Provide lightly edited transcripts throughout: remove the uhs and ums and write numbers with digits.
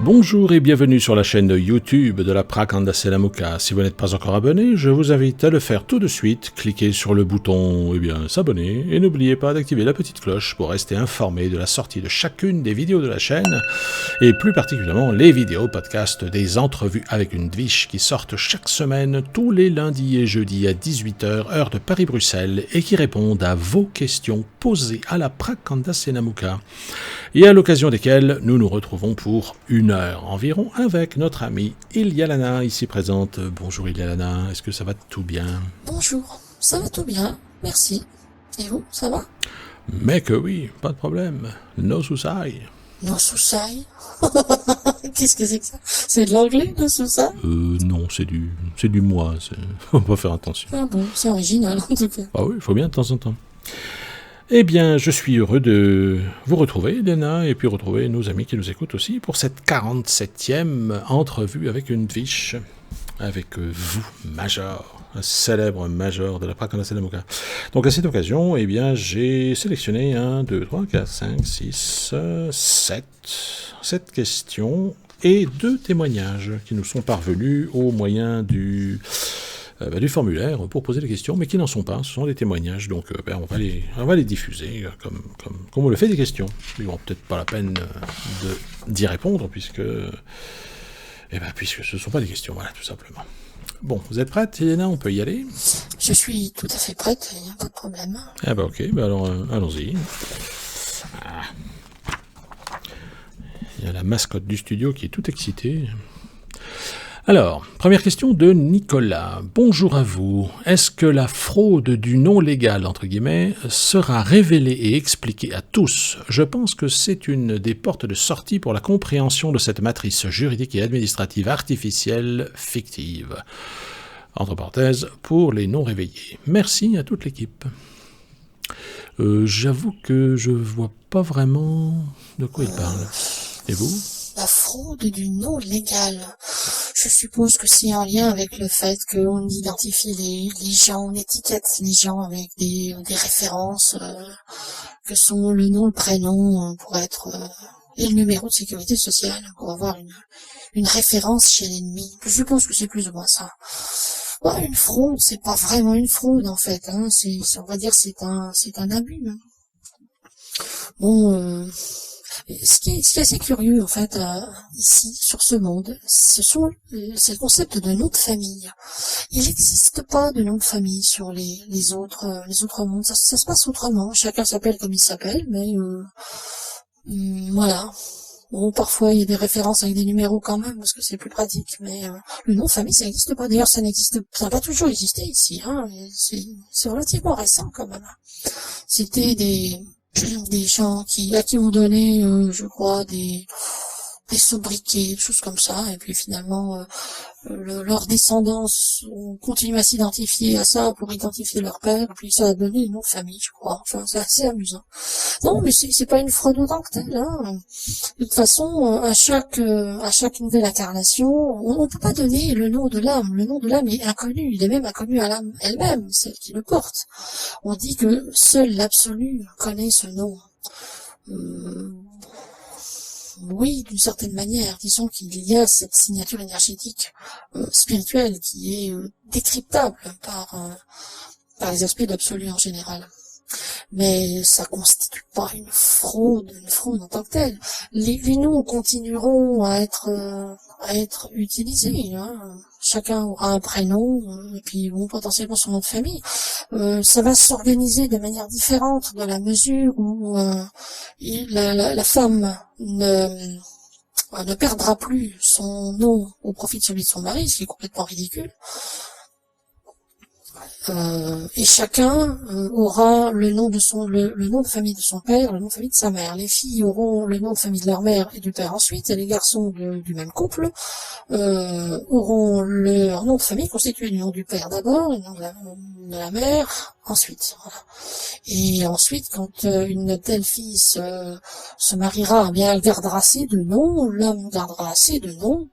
Bonjour et bienvenue sur la chaîne YouTube de la Prakanda Selamuka. Si vous n'êtes pas encore abonné, je vous invite à le faire tout de suite. Cliquez sur le bouton s'abonner et n'oubliez pas d'activer la petite cloche pour rester informé de la sortie de chacune des vidéos de la chaîne et plus particulièrement les vidéos podcast des entrevues avec une Dvish qui sortent chaque semaine tous les lundis et jeudis à 18h heure de Paris-Bruxelles et qui répondent à vos questions posées à la Prakanda Selamuka et à l'occasion desquelles nous nous retrouvons pour une heure environ avec notre amie Ilialana ici présente. Bonjour Ilialana, est-ce que ça va tout bien? Bonjour, ça va tout bien, merci. Et vous, ça va? Mais que oui, pas de problème. No soucis. No soucis? Qu'est-ce que c'est que ça? C'est de l'anglais, no soucis? Non, c'est du moi, on va faire attention. Ah bon, c'est original en tout cas. Ah oui, il faut bien de temps en temps. Eh bien, je suis heureux de vous retrouver, Elena, et puis retrouver nos amis qui nous écoutent aussi pour cette 47e entrevue avec une Dvish, avec vous, Major, un célèbre Major de la Prakanda Selamuka. Donc à cette occasion, eh bien, j'ai sélectionné 1, 2, 3, 4, 5, 6, 7 questions et 2 témoignages qui nous sont parvenus au moyen du formulaire pour poser des questions, mais qui n'en sont pas, ce sont des témoignages, donc on va les diffuser comme on le fait des questions. Ils n'auront peut-être pas la peine d'y répondre, puisque ce ne sont pas des questions, voilà, tout simplement. Bon, vous êtes prête, Elena, on peut y aller? Je suis tout à fait prête, il n'y a pas de problème. Ah bah ok, alors allons-y. Ah. Il y a la mascotte du studio qui est toute excitée. Alors, première question de Nicolas. Bonjour à vous. Est-ce que la fraude du non légal, entre guillemets, sera révélée et expliquée à tous? Je pense que c'est une des portes de sortie pour la compréhension de cette matrice juridique et administrative artificielle fictive. Entre parenthèses, pour les non réveillés. Merci à toute l'équipe. J'avoue que je vois pas vraiment de quoi il parle. Et vous? La fraude du non légal. Je suppose que c'est en lien avec le fait qu'on identifie les gens, on étiquette les gens avec des références que sont le nom, le prénom pour être et le numéro de sécurité sociale pour avoir une référence chez l'ennemi. Je suppose que c'est plus ou moins ça. Ouais, une fraude, c'est pas vraiment une fraude en fait. Hein. On va dire c'est un abus. Hein. Bon. Ce qui est assez curieux en fait ici sur ce monde, c'est le concept de nom de famille. Il n'existe pas de nom de famille sur les autres mondes. Ça se passe autrement. Chacun s'appelle comme il s'appelle, mais voilà. Bon, parfois il y a des références avec des numéros quand même parce que c'est plus pratique, mais le nom de famille ça n'existe pas. D'ailleurs, ça n'a pas toujours existé ici. Hein. C'est relativement récent quand même. C'était des gens à qui on donnait, je crois, des sobriquets, des choses comme ça, et puis finalement, leur descendance continue à s'identifier à ça pour identifier leur père, et puis ça a donné une nom de famille, je crois. Enfin, c'est assez amusant. Non, mais c'est pas une fraude autant que telle, hein. De toute façon, à chaque nouvelle incarnation, on peut pas donner le nom de l'âme. Le nom de l'âme est inconnu. Il est même inconnu à l'âme elle-même, celle qui le porte. On dit que seul l'absolu connaît ce nom. Oui, d'une certaine manière. Disons qu'il y a cette signature énergétique spirituelle qui est décryptable par les aspects d'absolu en général. Mais ça constitue pas une fraude en tant que telle. Les noms continueront à être utilisés. Hein. Chacun aura un prénom et puis potentiellement son nom de famille. Ça va s'organiser de manière différente dans la mesure où la femme ne perdra plus son nom au profit de celui de son mari, ce qui est complètement ridicule. Et chacun aura le nom de famille de son père, le nom de famille de sa mère. Les filles auront le nom de famille de leur mère et du père ensuite, et les garçons du même couple auront leur nom de famille constitué du nom du père d'abord, le nom de la mère ensuite. Voilà. Et ensuite, quand une telle fille se mariera, eh bien elle gardera ses deux noms, l'homme gardera ses deux noms,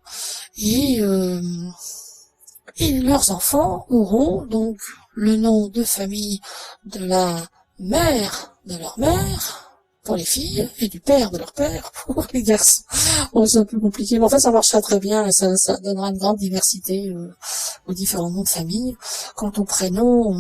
et leurs enfants auront donc le nom de famille de la mère de leur mère, pour les filles et du père de leur père pour les garçons. Bon, c'est un peu compliqué, mais enfin ça marchera très bien et ça donnera une grande diversité aux différents noms de famille. Quant aux prénoms,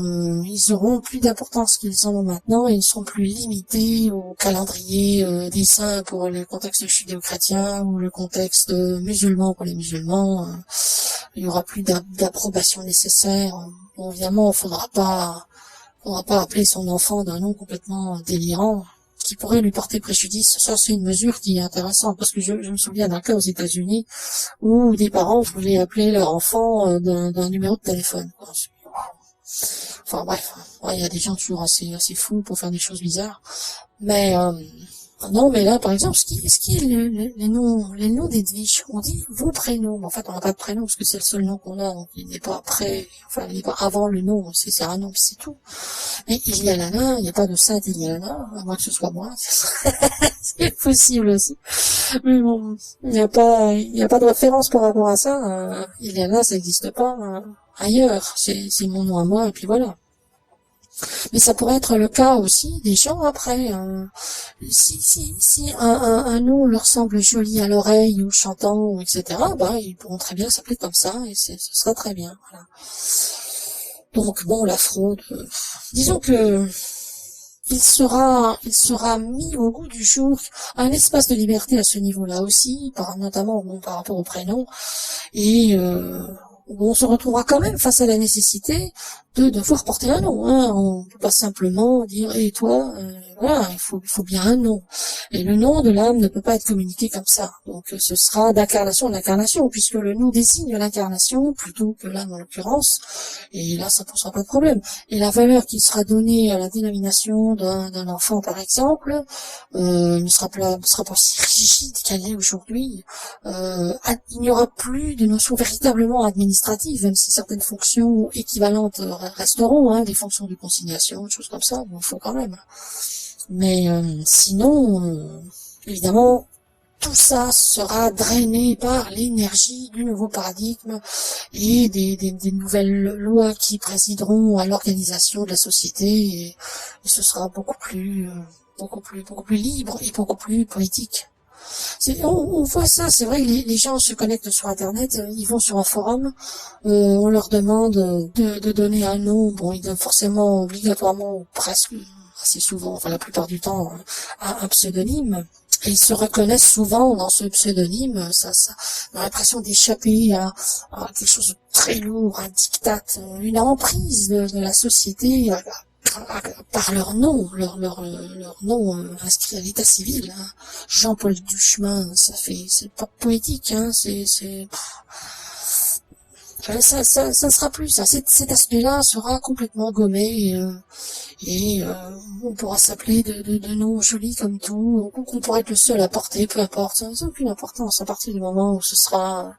ils auront plus d'importance qu'ils en ont maintenant et ils seront plus limités au calendrier des saints pour le contexte judéo-chrétien ou le contexte musulman pour les musulmans. Il y aura plus d'approbation nécessaire. Bon, évidemment, on va pas appeler son enfant d'un nom complètement délirant qui pourrait lui porter préjudice. Ça, c'est une mesure qui est intéressante parce que je me souviens d'un cas aux États-Unis où des parents voulaient appeler leur enfant d'un numéro de téléphone. Enfin bref, il y a des gens toujours assez fous pour faire des choses bizarres. Mais non, mais là, par exemple, ce qui est les noms d'Edwige, on dit vos prénoms. En fait, on n'a pas de prénom parce que c'est le seul nom qu'on a, donc il n'est pas après, enfin, il n'est pas avant le nom, c'est un nom, c'est tout. Mais Iliana, il n'y a pas de sainte Iliana, à moins que ce soit moi. C'est possible aussi. Mais bon, il n'y a pas de référence par rapport à ça. Iliana, ça n'existe pas ailleurs. C'est mon nom à moi, et puis voilà. Mais ça pourrait être le cas aussi des gens après. Si un nom leur semble joli à l'oreille ou chantant, etc., bah ils pourront très bien s'appeler comme ça et ce sera très bien. Voilà. Donc bon, la fraude, disons que il sera mis au goût du jour un espace de liberté à ce niveau-là aussi, notamment par rapport au prénom, et on se retrouvera quand même face à la nécessité de devoir porter un nom. On peut pas simplement dire et toi, voilà, il faut bien un nom. Et le nom de l'âme ne peut pas être communiqué comme ça. Donc ce sera d'incarnation en incarnation, puisque le nom désigne l'incarnation plutôt que l'âme en l'occurrence. Et là, ça posera pas de problème. Et la valeur qui sera donnée à la dénomination d'un enfant, par exemple, ne sera pas si rigide qu'elle est aujourd'hui. Il n'y aura plus de notion véritablement administrative, même si certaines fonctions équivalentes resteront, des fonctions de consignation, des choses comme ça, bon, il faut quand même. Mais sinon, évidemment, tout ça sera drainé par l'énergie du nouveau paradigme et des nouvelles lois qui présideront à l'organisation de la société, et ce sera beaucoup plus libre et beaucoup plus politique. On voit ça, c'est vrai, les gens se connectent sur Internet, ils vont sur un forum, on leur demande de donner un nom, bon, ils donnent forcément, obligatoirement, ou presque, assez souvent, enfin la plupart du temps, un pseudonyme, et ils se reconnaissent souvent dans ce pseudonyme, ça a l'impression d'échapper à quelque chose de très lourd, un diktat, une emprise de la société, par leur nom, leur nom inscrit à l'état civil, Jean-Paul Duchemin, c'est pas poétique, ça sera plus ça. Cet aspect-là sera complètement gommé et on pourra s'appeler de noms jolis comme tout, qu'on pourra être le seul à porter, peu importe, ça n'a aucune importance à partir du moment où ce sera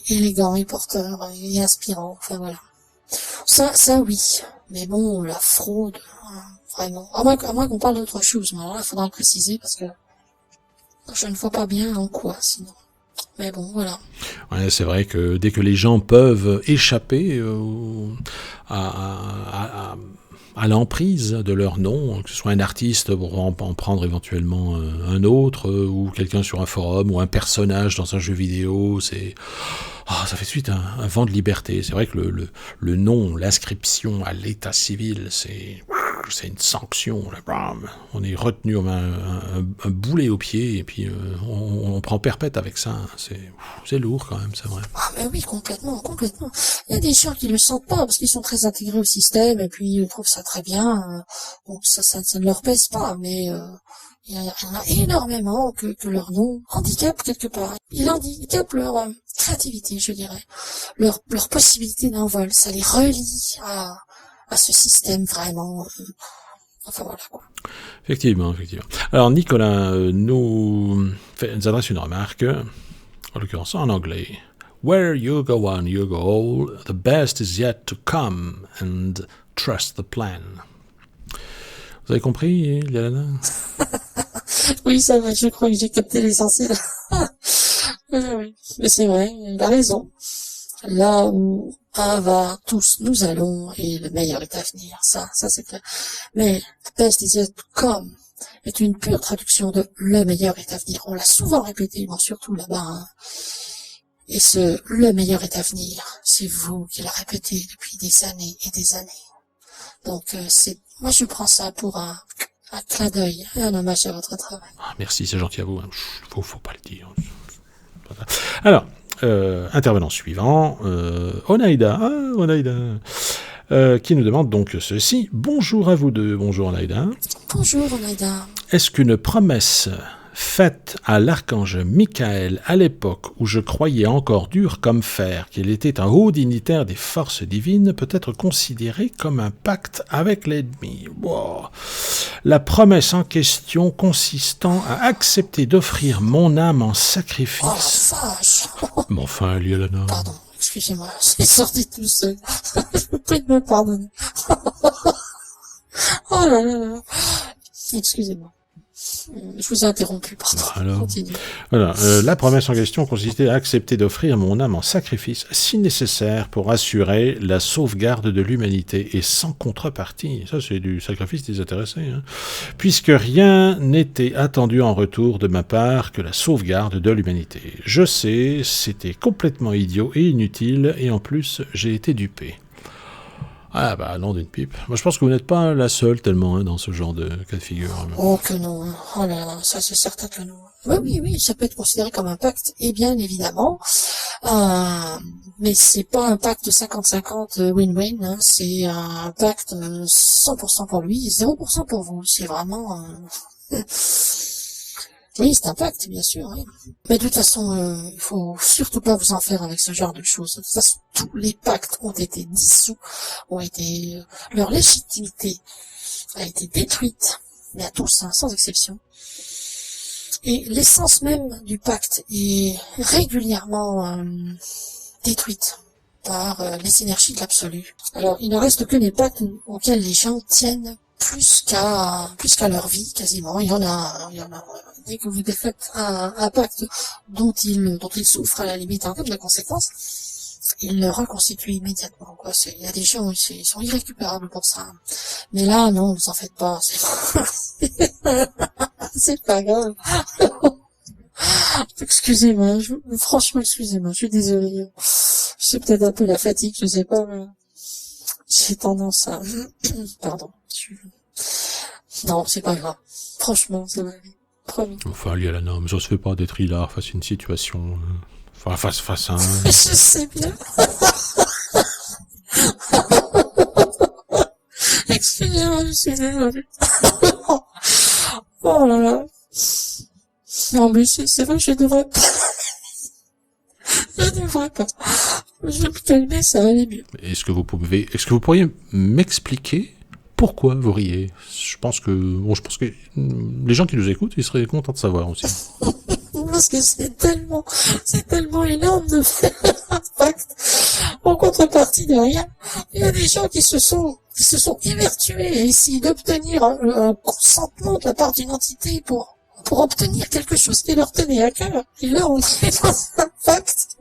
élégant et porteur et inspirant, enfin voilà. Ça oui. Mais bon, la fraude, vraiment. À moins qu'on parle d'autre chose, mais alors là, il faudra le préciser parce que je ne vois pas bien en quoi, sinon. Mais bon, voilà. Ouais, c'est vrai que dès que les gens peuvent échapper à l'emprise de leur nom, que ce soit un artiste pour en prendre éventuellement un autre, ou quelqu'un sur un forum, ou un personnage dans un jeu vidéo, ça fait suite un vent de liberté. C'est vrai que le nom, l'inscription à l'état civil, c'est une sanction. Là, bam, on est retenu comme un boulet au pied, et puis on prend perpète avec ça. C'est lourd quand même, c'est vrai. Ah mais oui, complètement. Il y a des gens qui le sentent pas parce qu'ils sont très intégrés au système et puis ils trouvent ça très bien. Donc ça ne leur pèse pas, mais il y en a énormément que leur nom handicape quelque part. Il handicape leur créativité, je dirais, leur possibilité d'envol. Ça les relie à ce système vraiment. Enfin voilà quoi. Effectivement. Alors Nicolas nous adresse une remarque, en l'occurrence en anglais. Where you go on, you go all. The best is yet to come, and trust the plan. Vous avez compris, Liana? Oui, ça va, je crois que j'ai capté l'essentiel. Oui, mais c'est vrai, il a raison. Là où un va, tous nous allons, et le meilleur est à venir. Ça c'est clair. Mais the best is yet to come, est une pure traduction de le meilleur est à venir. On l'a souvent répété, bon, surtout là-bas, hein. Et le meilleur est à venir, c'est vous qui le répétez depuis des années et des années. Donc, moi je prends ça pour un clin d'œil et un hommage à votre travail. Ah, merci, c'est gentil à vous. Faut pas le dire. Alors, intervenant suivant, Onaïda. Ah, Onaïda. Qui nous demande donc ceci. Bonjour à vous deux. Bonjour Onaïda. Bonjour Onaïda. Est-ce qu'une promesse faite à l'archange Michael à l'époque où je croyais encore dur comme fer qu'il était un haut dignitaire des forces divines peut être considérée comme un pacte avec l'ennemi? Wow. La promesse en question consistant à accepter d'offrir mon âme en sacrifice. Oh, vache. Mais enfin, Lielana. Pardon, excusez-moi, j'ai sorti tout seul. Je vous prie de me pardonner. Oh là là là. Excusez-moi. Je vous ai interrompu, pardon. Alors, continue. Voilà, la promesse en question consistait à accepter d'offrir mon âme en sacrifice, si nécessaire, pour assurer la sauvegarde de l'humanité, et sans contrepartie. Ça, c'est du sacrifice désintéressé, hein. Puisque rien n'était attendu en retour de ma part que la sauvegarde de l'humanité. Je sais, c'était complètement idiot et inutile, et en plus, j'ai été dupé. Ah bah non d'une pipe. Moi je pense que vous n'êtes pas la seule tellement hein, dans ce genre de cas de figure. Oh que non. Oh là là, ça c'est certain que non. Oui, ça peut être considéré comme un pacte, et bien évidemment. Mais c'est pas un pacte 50-50 win-win, hein, c'est un pacte 100% pour lui, 0% pour vous. C'est vraiment... Oui, c'est un pacte, bien sûr. Oui. Mais de toute façon, il faut surtout pas vous en faire avec ce genre de choses. De toute façon, tous les pactes ont été dissous, leur légitimité a été détruite, mais à tous, hein, sans exception. Et l'essence même du pacte est régulièrement détruite par les énergies de l'absolu. Alors, il ne reste que les pactes auxquels les gens tiennent plus qu'à leur vie, quasiment. Il y en a, dès que vous défaites un pacte dont ils souffrent à la limite en termes de conséquences, ils le reconstituent immédiatement, quoi. Il y a des gens, ils sont irrécupérables pour ça. Mais là, non, vous en faites pas, c'est pas grave. Excusez-moi, franchement, excusez-moi, je suis désolée. C'est peut-être un peu la fatigue, je sais pas, mais j'ai tendance à... Pardon. Non, c'est pas grave. Franchement, ça va aller. Promis. Enfin, Lielana, mais ça se fait pas d'être hilar face à une situation... Enfin, face à un... Je sais bien. Excusez-moi, je suis désolée. Oh là là. Non, mais c'est vrai que je devrais pas. Je devrais pas. Je vais me calmer, ça va aller mieux. Est-ce que vous pourriez m'expliquer pourquoi vous riez? Je pense que les gens qui nous écoutent, ils seraient contents de savoir aussi. Parce que c'est tellement énorme de faire un pacte en contrepartie de rien. Il y a des gens qui se sont évertués à essayer d'obtenir un consentement de la part d'une entité pour obtenir quelque chose qui leur tenait à cœur. Et là, on est dans un pacte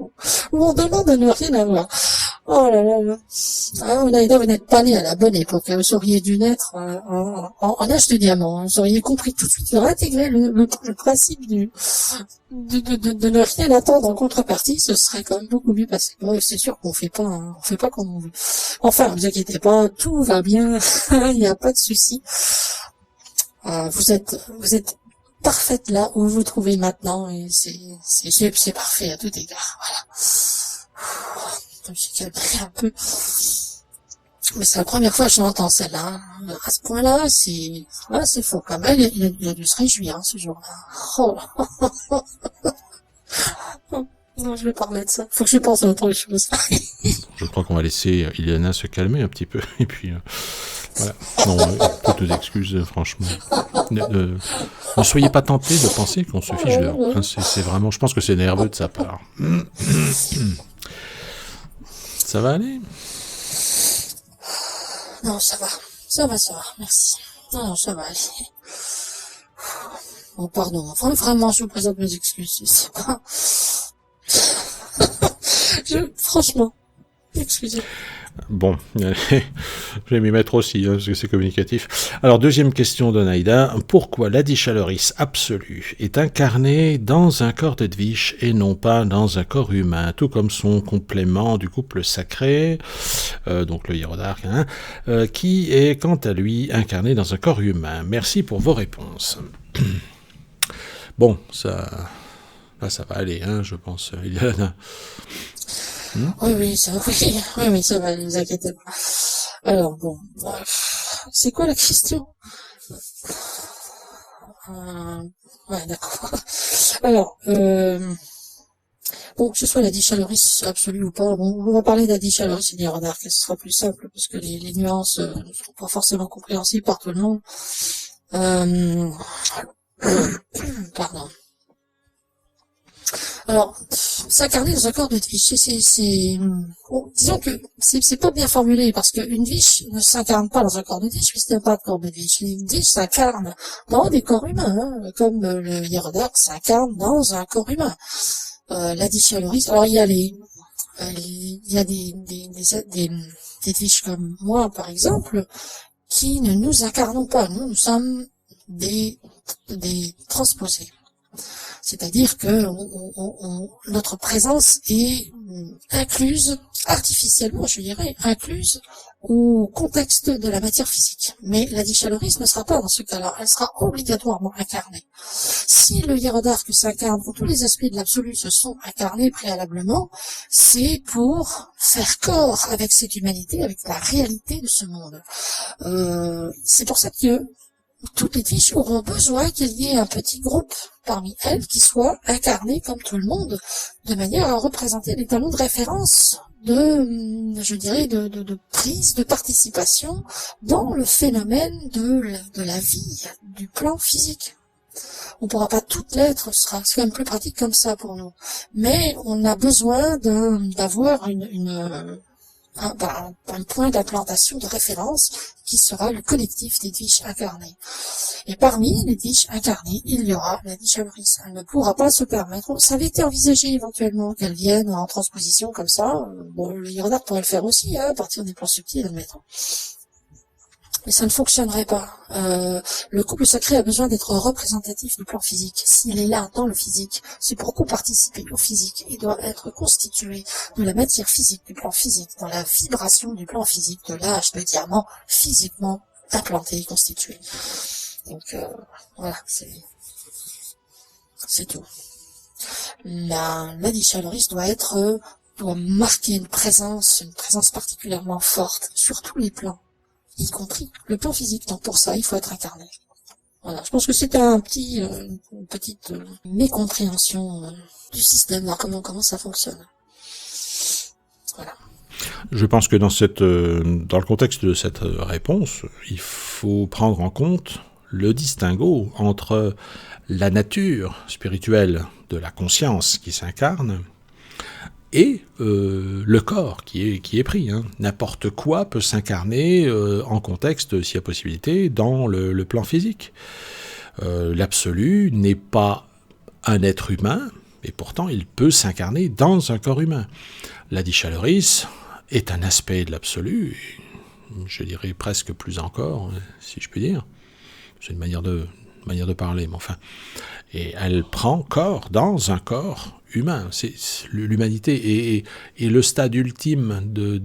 où on demande à ne rien avoir. Oh là là là. Ah, Onaïda, vous n'êtes pas né à la bonne époque. Vous auriez dû naître en âge de diamant. Vous auriez compris tout de suite, vous auriez intégré le principe de ne rien attendre en contrepartie. Ce serait quand même beaucoup mieux passé. Ouais, c'est sûr qu'on fait pas comme on veut. Enfin, ne vous inquiétez pas, tout va bien. Il n'y a pas de souci. Vous êtes parfaite là où vous vous trouvez maintenant et c'est parfait à tout égard. Voilà. Je me suis calmé un peu. Mais c'est la première fois que je l'entends celle-là. À ce point-là, c'est faux quand même. Il a dû se réjouir, hein, ce jour-là. Oh. Non, je vais pas remettre ça. Faut que je pense à autre chose. Je crois qu'on va laisser Iliana se calmer un petit peu. Et puis, voilà. Non, toutes nos excuses, franchement. Ne soyez pas tentés de penser qu'on se fiche de vous. Hein, c'est vraiment, je pense que c'est nerveux de sa part. Ça va aller? Non, ça va, merci. Non, ça va aller. Oh, pardon, enfin, vraiment, je vous présente mes excuses, c'est pas... Franchement, excusez. Bon, je vais m'y mettre aussi, parce que c'est communicatif. Alors, deuxième question de Naïda. Pourquoi l'Adichaloris absolue est incarné dans un corps de Dvish et non pas dans un corps humain, tout comme son complément du couple sacré, donc le Hiérodarque, qui est quant à lui incarné dans un corps humain? Merci pour vos réponses. Bon, ça va aller, je pense, Iliana. Oui, ça va, ne vous inquiétez pas. Alors, bon, c'est quoi la question? Ouais, d'accord. Alors, bon, que ce soit la Dichaloris absolue ou pas, bon, on va parler de la Dichaloris et d'Hiérodarque, ce sera plus simple, parce que les nuances ne sont pas forcément compréhensibles par tout le monde. Pardon. Alors, s'incarner dans un corps de Dvish, bon, disons que c'est pas bien formulé, parce qu'une Dvish ne s'incarne pas dans un corps de Dvish, puisqu'il n'y a pas de corps de Dvish. Une Dvish s'incarne dans des corps humains, comme le Hiérodarque s'incarne dans un corps humain. La Dichaloris, alors il y a des Dvish comme moi, par exemple, qui ne nous incarnons pas. Nous sommes des transposés. C'est-à-dire que notre présence est incluse, artificiellement, je dirais, incluse au contexte de la matière physique. Mais la Dichaloris ne sera pas dans ce cas-là, elle sera obligatoirement incarnée. Si le Hiérodarque s'incarne, où tous les aspects de l'absolu se sont incarnés préalablement, c'est pour faire corps avec cette humanité, avec la réalité de ce monde. C'est pour ça que toutes les Dvish auront besoin qu'il y ait un petit groupe parmi elles qui soit incarné comme tout le monde, de manière à représenter les talons de référence de prise, de participation dans le phénomène de la vie, du plan physique. On pourra pas toutes l'être, c'est quand même plus pratique comme ça pour nous. Mais on a besoin d'avoir un point d'implantation de référence qui sera le collectif des Dvish incarnés. Et parmi les Dvish incarnés, il y aura la Dichaloris. Elle ne pourra pas se permettre. Ça avait été envisagé éventuellement qu'elle vienne en transposition comme ça. Bon, le Hiérodarque pourrait le faire aussi, à partir des plans subtils, admettons. Mais ça ne fonctionnerait pas. Le couple sacré a besoin d'être représentatif du plan physique. S'il est là dans le physique, c'est pour co-participer au physique. Il doit être constitué de la matière physique du plan physique, dans la vibration du plan physique, de l'âge de diamant physiquement implanté et constitué. Donc voilà, c'est tout. La Dichaloris doit marquer une présence particulièrement forte sur tous les plans, y compris le plan physique. Donc pour ça, il faut être incarné. Voilà, je pense que c'était une petite mécompréhension du système, voir comment ça fonctionne. Voilà. Je pense que dans le contexte de cette réponse, il faut prendre en compte le distinguo entre la nature spirituelle de la conscience qui s'incarne et le corps qui est pris. N'importe quoi peut s'incarner en contexte, s'il y a possibilité, dans le plan physique. L'absolu n'est pas un être humain, et pourtant il peut s'incarner dans un corps humain. La Dichaloris est un aspect de l'absolu, je dirais presque plus encore, si je puis dire. C'est une manière de parler, mais enfin. Et elle prend corps dans un corps humain. L'humanité est le stade ultime de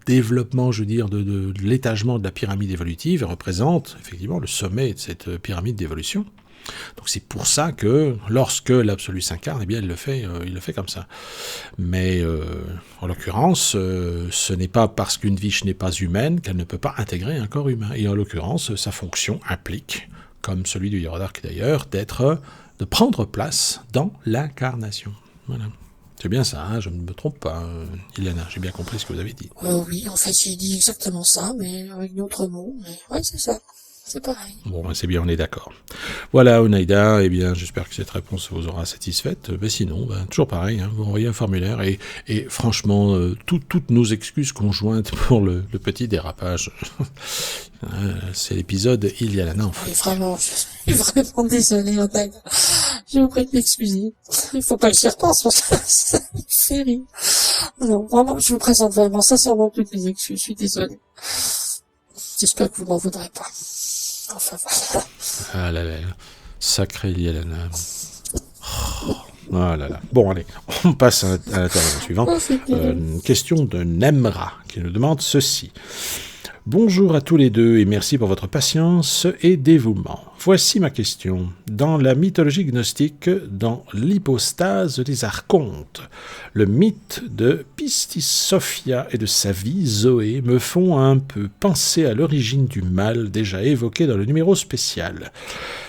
développement, je veux dire, de l'étagement de la pyramide évolutive, et représente effectivement le sommet de cette pyramide d'évolution. Donc c'est pour ça que lorsque l'absolu s'incarne, eh bien il le fait comme ça. Mais en l'occurrence, ce n'est pas parce qu'une Dvish n'est pas humaine qu'elle ne peut pas intégrer un corps humain. Et en l'occurrence, sa fonction implique, comme celui du Hiérodarque d'ailleurs, de prendre place dans l'incarnation. Voilà. C'est bien ça, je ne me trompe pas, Iliana, j'ai bien compris ce que vous avez dit. Oui, en fait j'ai dit exactement ça, mais avec d'autres mots, mais oui, c'est ça. C'est pareil. Bon, c'est bien, on est d'accord. Voilà, Oneida, eh bien, j'espère que cette réponse vous aura satisfaite. Mais sinon, toujours pareil, vous envoyez un formulaire et franchement, toutes nos excuses conjointes pour le petit dérapage. C'est l'épisode Il y a la nymphe. Et vraiment, je suis vraiment désolée, Oneida. Je vous prie de m'excuser. Il faut pas que j'y repense, parce que ça me fait rire. Non, vraiment, je vous présente vraiment sincèrement toutes mes excuses, je suis désolée. J'espère que vous m'en voudrez pas. Enfin, voilà. Ah là là, sacré Yelena. Ah là là. Bon, allez, on passe à l'intervention suivante. Une question de Nemra qui nous demande ceci. Bonjour à tous les deux et merci pour votre patience et dévouement. Voici ma question. Dans la mythologie gnostique, dans l'hypostase des archontes, le mythe de Pistis Sophia et de sa vie, Zoé, me font un peu penser à l'origine du mal déjà évoqué dans le numéro spécial.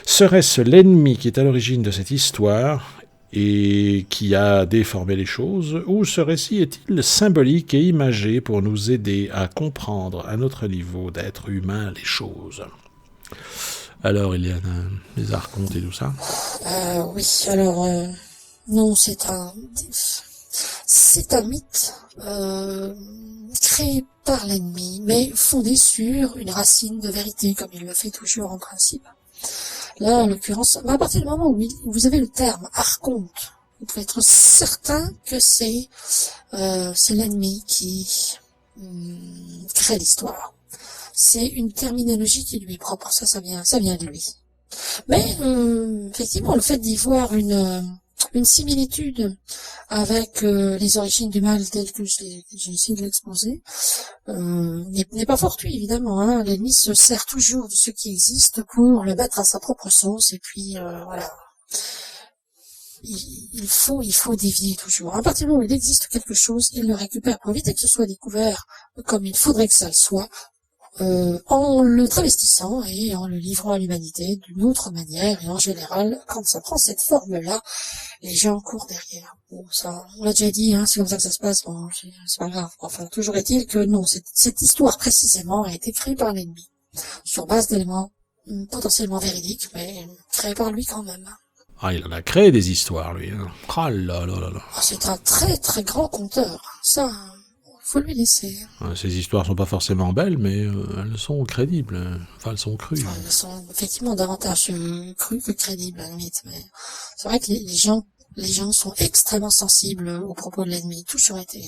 Serait-ce l'ennemi qui est à l'origine de cette histoire et qui a déformé les choses, ou ce récit est-il symbolique et imagé pour nous aider à comprendre à notre niveau d'être humain les choses? Alors, il y a les archontes et tout ça? Oui, alors, non, c'est un mythe, créé par l'ennemi, mais fondé sur une racine de vérité, comme il le fait toujours en principe. Là, en l'occurrence, à partir du moment où vous avez le terme archonte, vous pouvez être certain que c'est l'ennemi qui crée l'histoire. C'est une terminologie qui lui est propre, ça vient de lui. Mais effectivement, le fait d'y voir une similitude avec les origines du mal telles que j'ai essayé de l'exposer n'est pas fortuit, évidemment. Hein. L'ennemi se sert toujours de ce qui existe pour le mettre à sa propre sauce, et puis voilà. Il faut dévier toujours. À partir du moment où il existe quelque chose, il le récupère pour éviter que ce soit découvert comme il faudrait que ça le soit, en le travestissant et en le livrant à l'humanité d'une autre manière. Et en général, quand ça prend cette forme-là, les gens courent derrière. Bon, ça, on l'a déjà dit, hein, c'est comme ça que ça se passe. Bon, c'est pas grave. Enfin, toujours est-il que non, cette histoire précisément a été créée par l'ennemi, sur base d'éléments potentiellement véridiques, mais créés par lui quand même. Ah, il en a créé des histoires, lui. Hein. Ah là là là là. C'est un très très grand conteur. Ça, faut lui laisser. Ces histoires sont pas forcément belles, mais elles sont crédibles. Enfin, elles sont crues. Elles sont effectivement davantage crues que crédibles, à la limite. Mais c'est vrai que les gens sont extrêmement sensibles aux propos de l'ennemi. Toujours été.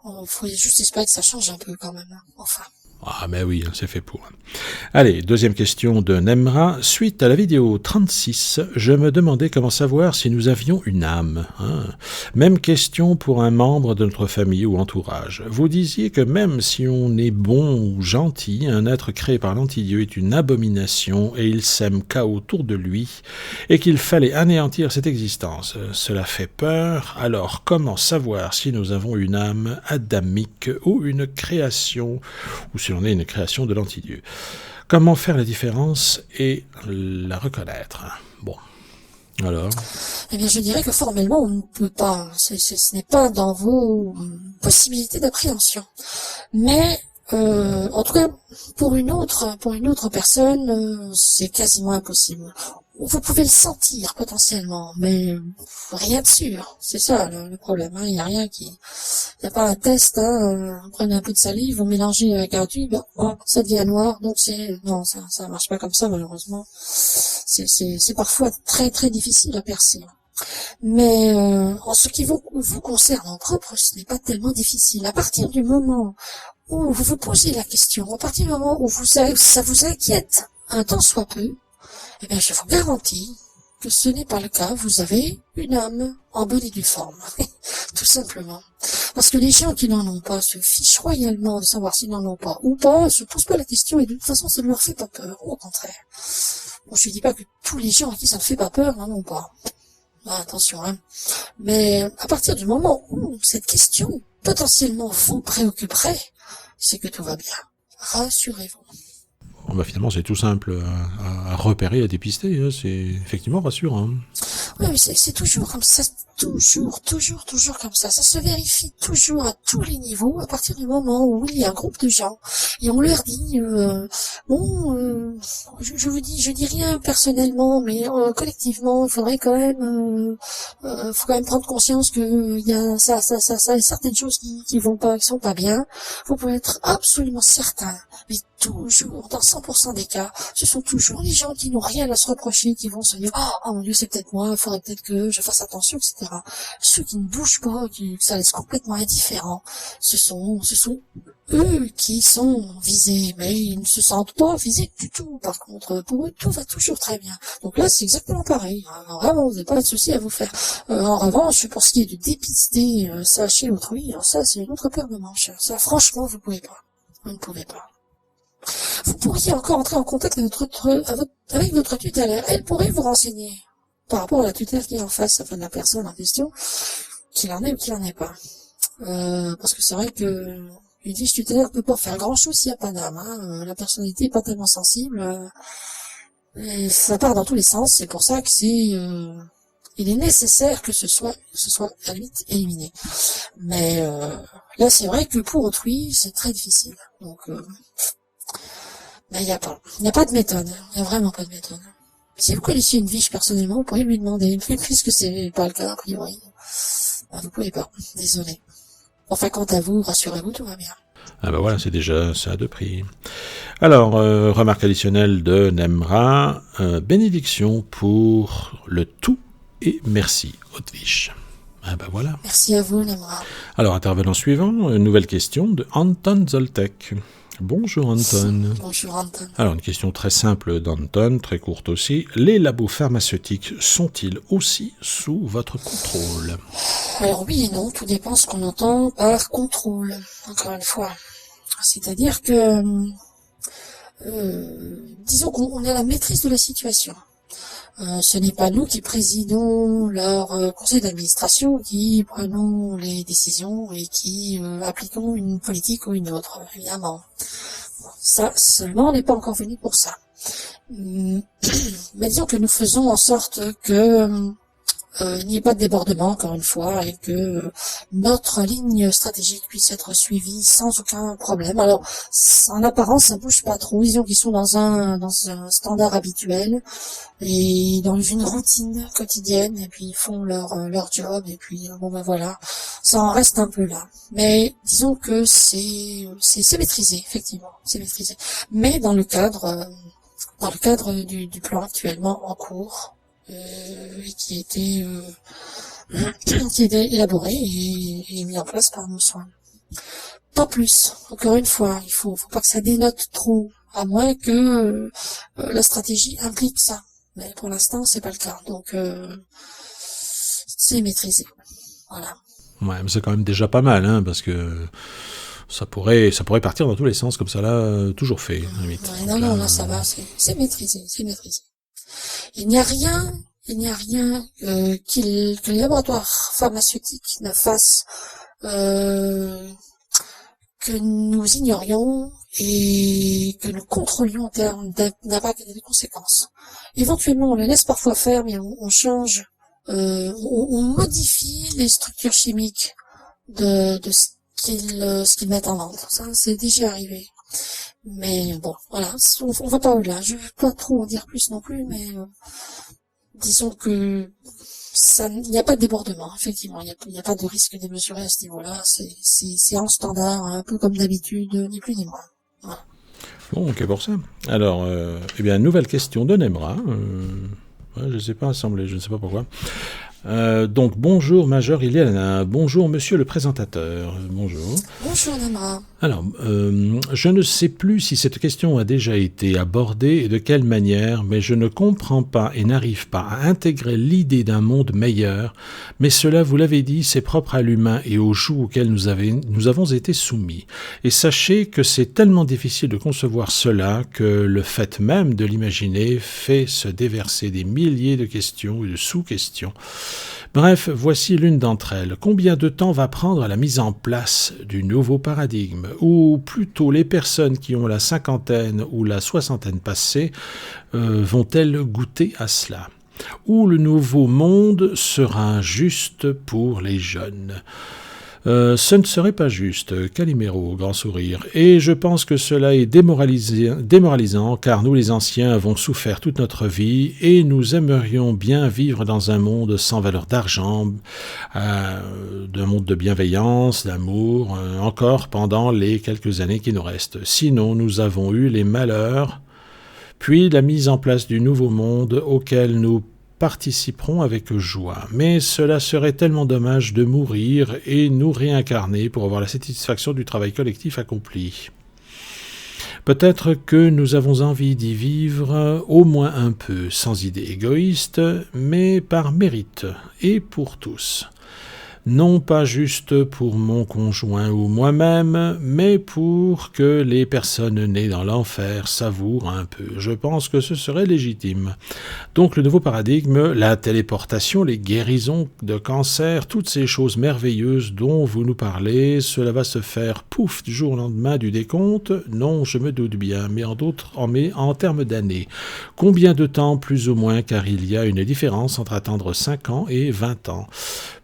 Il faut juste espérer que ça change un peu quand même. Enfin. Ah, mais oui, c'est fait pour. Allez, deuxième question de Nemra. Suite à la vidéo 36, je me demandais comment savoir si nous avions une âme. Hein. Même question pour un membre de notre famille ou entourage. Vous disiez que même si on est bon ou gentil, un être créé par l'anti-dieu est une abomination et il sème chaos autour de lui et qu'il fallait anéantir cette existence. Cela fait peur. Alors, comment savoir si nous avons une âme adamique ou une création ou si l'on est une création de l'anti-dieu. Comment faire la différence et la reconnaître? Bon, alors... Eh bien, je dirais que formellement, on ne peut pas. Ce n'est pas dans vos possibilités d'appréhension. Mais, en tout cas, pour une autre personne, c'est quasiment impossible. Vous pouvez le sentir potentiellement, mais rien de sûr. C'est ça le problème. Hein. Il n'y a rien qui... Il n'y a pas un test. Hein. Vous prenez un peu de salive, vous mélangez avec un tube, ça devient noir. Donc non, ça marche pas comme ça malheureusement. C'est parfois très très difficile à percer. Mais en ce qui vous concerne en propre, ce n'est pas tellement difficile. À partir du moment où vous vous posez la question, à partir du moment où ça vous inquiète un tant soit peu, eh bien, je vous garantis que ce n'est pas le cas. Vous avez une âme en bonne et due forme. Tout simplement. Parce que les gens qui n'en ont pas se fichent royalement de savoir s'ils n'en ont pas ou pas, se posent pas la question et de toute façon, ça ne leur fait pas peur. Au contraire. Bon, je ne dis pas que tous les gens à qui ça ne fait pas peur n'en ont pas. Ah, attention, hein. Mais à partir du moment où cette question potentiellement vous préoccuperait, c'est que tout va bien. Rassurez-vous. Bon, bah finalement, c'est tout simple à repérer, à dépister. Hein. C'est effectivement rassurant. Oui, mais c'est toujours comme ça, toujours comme ça. Ça se vérifie toujours à tous les niveaux, à partir du moment où il y a un groupe de gens et on leur dit, je dis rien personnellement, mais collectivement, il faudrait quand même, faut quand même prendre conscience que il y a ça, certaines choses qui sont pas bien. Vous pouvez être absolument certain, mais toujours, dans 100% des cas, ce sont toujours les gens qui n'ont rien à se reprocher, qui vont se dire, oh mon Dieu, c'est peut-être moi, il faudrait peut-être que je fasse attention, etc. Ceux qui ne bougent pas, que ça laisse complètement indifférent, ce sont eux qui sont visés, mais ils ne se sentent pas visés du tout. Par contre, pour eux, tout va toujours très bien. Donc là, c'est exactement pareil. Vraiment, vous n'avez pas de souci à vous faire. En revanche, pour ce qui est de dépister ça chez autrui, alors ça, c'est une autre paire de manches. Ça, franchement, vous pouvez pas. Vous ne pouvez pas. Vous pourriez encore entrer en contact avec votre tutelle. Elle pourrait vous renseigner par rapport à la tutelle qui est en face, enfin de la personne en question, qu'il en est ou qu'il en est pas. Parce que c'est vrai que une fiche tutélaire peut pas faire grand chose s'il n'y a pas d'âme. Hein. La personnalité est pas tellement sensible. Et ça part dans tous les sens. C'est pour ça que il est nécessaire que ce soit à la limite éliminé. Mais là, c'est vrai que pour autrui, c'est très difficile. Donc, mais il n'y a pas de méthode. Il n'y a vraiment pas de méthode. Si vous connaissiez une fiche personnellement, vous pourriez lui demander. Puisque c'est pas le cas, a priori. Vous pouvez pas. Désolé. Enfin, quant à vous, rassurez-vous, tout va bien. Ah ben voilà, c'est déjà ça de prix. Alors, remarque additionnelle de Nemra, bénédiction pour le tout et merci, Haute-Viche. Ah ben voilà. Merci à vous, Nemra. Alors, intervenant suivant, une nouvelle question de Anton Zoltek. Bonjour Anton. Bonjour Anton. Alors une question très simple d'Anton, très courte aussi. Les labos pharmaceutiques sont-ils aussi sous votre contrôle ? Alors oui et non, tout dépend ce qu'on entend par contrôle, encore une fois. C'est-à-dire que, disons qu'on a la maîtrise de la situation. Ce n'est pas nous qui présidons leur conseil d'administration, qui prenons les décisions et qui appliquons une politique ou une autre, évidemment. Ça, seulement, on n'est pas encore venu pour ça. Mais disons que nous faisons en sorte que il n'y ait pas de débordement, encore une fois, et que notre ligne stratégique puisse être suivie sans aucun problème. Alors, en apparence, ça bouge pas trop. Disons qu'ils sont dans un standard habituel et dans une routine quotidienne, et puis ils font leur job, et puis bon ben voilà, ça en reste un peu là. Mais disons que c'est maîtrisé, effectivement, c'est maîtrisé. Mais dans le cadre du plan actuellement en cours. Qui était élaboré et mis en place par nos soins. Pas plus. Encore une fois, il faut pas que ça dénote trop, à moins que la stratégie implique ça. Mais pour l'instant, c'est pas le cas. Donc c'est maîtrisé. Voilà. Ouais, mais c'est quand même déjà pas mal, hein, parce que ça pourrait partir dans tous les sens comme ça là, toujours fait. Limite. Ouais, non, là ça va, c'est maîtrisé. Il n'y a rien que les laboratoires pharmaceutiques ne fassent que nous ignorions et que nous contrôlions en termes d'impact et de conséquences. Éventuellement, on les laisse parfois faire, mais on change, on modifie les structures chimiques de ce qu'ils mettent en vente. Ça, c'est déjà arrivé. Mais bon, voilà, on va pas au-delà. Je veux pas trop en dire plus non plus, mais disons que il n'y a pas de débordement, effectivement, il n'y a pas de risque démesuré à ce niveau-là. C'est en standard, un peu comme d'habitude, ni plus ni moins. Voilà. Bon, ok pour ça. Alors, nouvelle question de Nemra. Je ne sais pas assembler, je ne sais pas pourquoi. Donc, bonjour Major Iliana, bonjour Monsieur le présentateur, bonjour. Bonjour Nemra. Alors, je ne sais plus si cette question a déjà été abordée et de quelle manière, mais je ne comprends pas et n'arrive pas à intégrer l'idée d'un monde meilleur, mais cela, vous l'avez dit, c'est propre à l'humain et aux jougs auxquels nous avons été soumis. Et sachez que c'est tellement difficile de concevoir cela que le fait même de l'imaginer fait se déverser des milliers de questions et de sous-questions. Bref, voici l'une d'entre elles. Combien de temps va prendre la mise en place du nouveau paradigme ? Ou plutôt les personnes qui ont la cinquantaine ou la soixantaine passée vont-elles goûter à cela ? Ou le nouveau monde sera juste pour les jeunes ? Ce ne serait pas juste, Calimero, grand sourire, et je pense que cela est démoralisant, car nous les anciens avons souffert toute notre vie, et nous aimerions bien vivre dans un monde sans valeur d'argent, d'un monde de bienveillance, d'amour, encore pendant les quelques années qui nous restent. Sinon, nous avons eu les malheurs, puis la mise en place du nouveau monde auquel nous participerons avec joie. Mais cela serait tellement dommage de mourir et nous réincarner pour avoir la satisfaction du travail collectif accompli. Peut-être que nous avons envie d'y vivre au moins un peu, sans idée égoïste, mais par mérite, et pour tous. Non pas juste pour mon conjoint ou moi-même, mais pour que les personnes nées dans l'enfer savourent un peu. Je pense que ce serait légitime. Donc le nouveau paradigme, la téléportation, les guérisons de cancer, toutes ces choses merveilleuses dont vous nous parlez, cela va se faire pouf du jour au lendemain du décompte? Non, je me doute bien, mais en termes d'années. Combien de temps plus ou moins, car il y a une différence entre attendre 5 ans et 20 ans.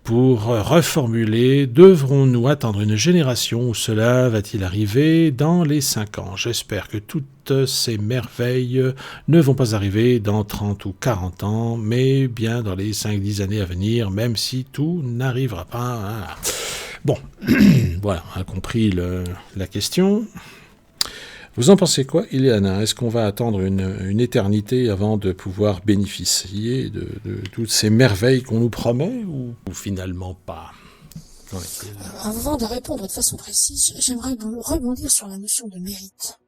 Pour reformuler, devrons-nous attendre une génération où cela va-t-il arriver dans les 5 ans? J'espère que toutes ces merveilles ne vont pas arriver dans 30 ou 40 ans, mais bien dans les 5-10 années à venir, même si tout n'arrivera pas. Hein. Bon, voilà, on a compris la question. Vous en pensez quoi, Ileana? Est-ce qu'on va attendre une éternité avant de pouvoir bénéficier de toutes ces merveilles qu'on nous promet ou finalement pas? Avant de répondre de façon précise, j'aimerais rebondir sur la notion de mérite.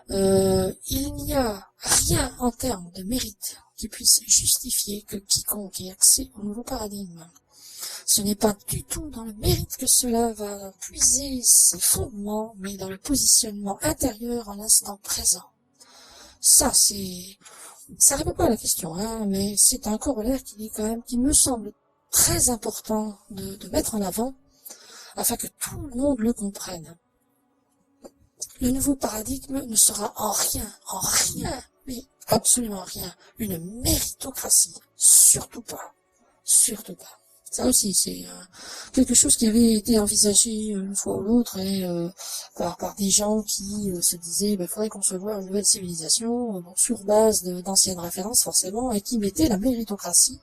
Il n'y a rien en termes de mérite qui puisse justifier que quiconque ait accès au nouveau paradigme. Ce n'est pas du tout dans le mérite que cela va puiser ses fondements, mais dans le positionnement intérieur en l'instant présent. Ça répond pas à la question, hein, mais c'est un corollaire qui me semble très important de mettre en avant, afin que tout le monde le comprenne. Le nouveau paradigme ne sera en rien, mais absolument rien, une méritocratie. Surtout pas. Ça aussi, c'est quelque chose qui avait été envisagé une fois ou l'autre et par des gens qui se disaient faudrait concevoir une nouvelle civilisation sur base d'anciennes références forcément et qui mettaient la méritocratie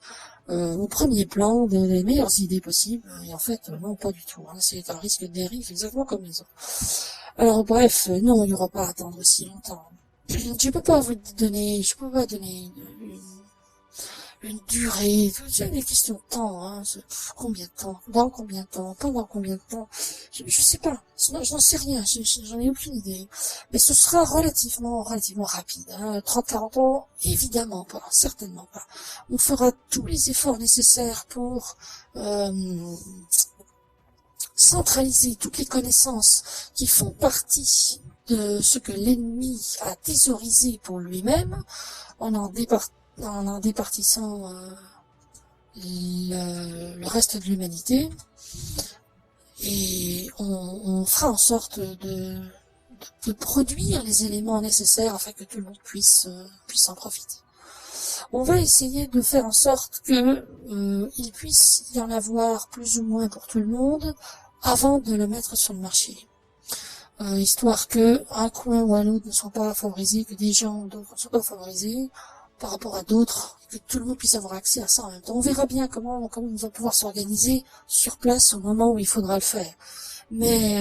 au premier plan des meilleures idées possibles. Et en fait, non, pas du tout. Hein. C'est un risque de dérive exactement comme les autres. Alors bref, non, il n'y aura pas à attendre aussi longtemps. Je peux pas donner une durée, c'est des questions de temps, hein, combien de temps, dans combien de temps, pendant combien de temps, je sais pas, je n'en sais rien, j'en ai aucune idée, mais ce sera relativement rapide, hein, 30-40 ans, évidemment pas, certainement pas. On fera tous les efforts nécessaires pour centraliser toutes les connaissances qui font partie de ce que l'ennemi a thésaurisé pour lui-même, en en départissant le reste de l'humanité, et on fera en sorte de produire les éléments nécessaires afin que tout le monde puisse en profiter. On va essayer de faire en sorte que il puisse y en avoir plus ou moins pour tout le monde avant de le mettre sur le marché. Histoire que un coin ou un autre ne soit pas favorisé, que des gens ou d'autres ne soient pas favorisés par rapport à d'autres, que tout le monde puisse avoir accès à ça en même temps. On verra bien comment on va pouvoir s'organiser sur place au moment où il faudra le faire. Mais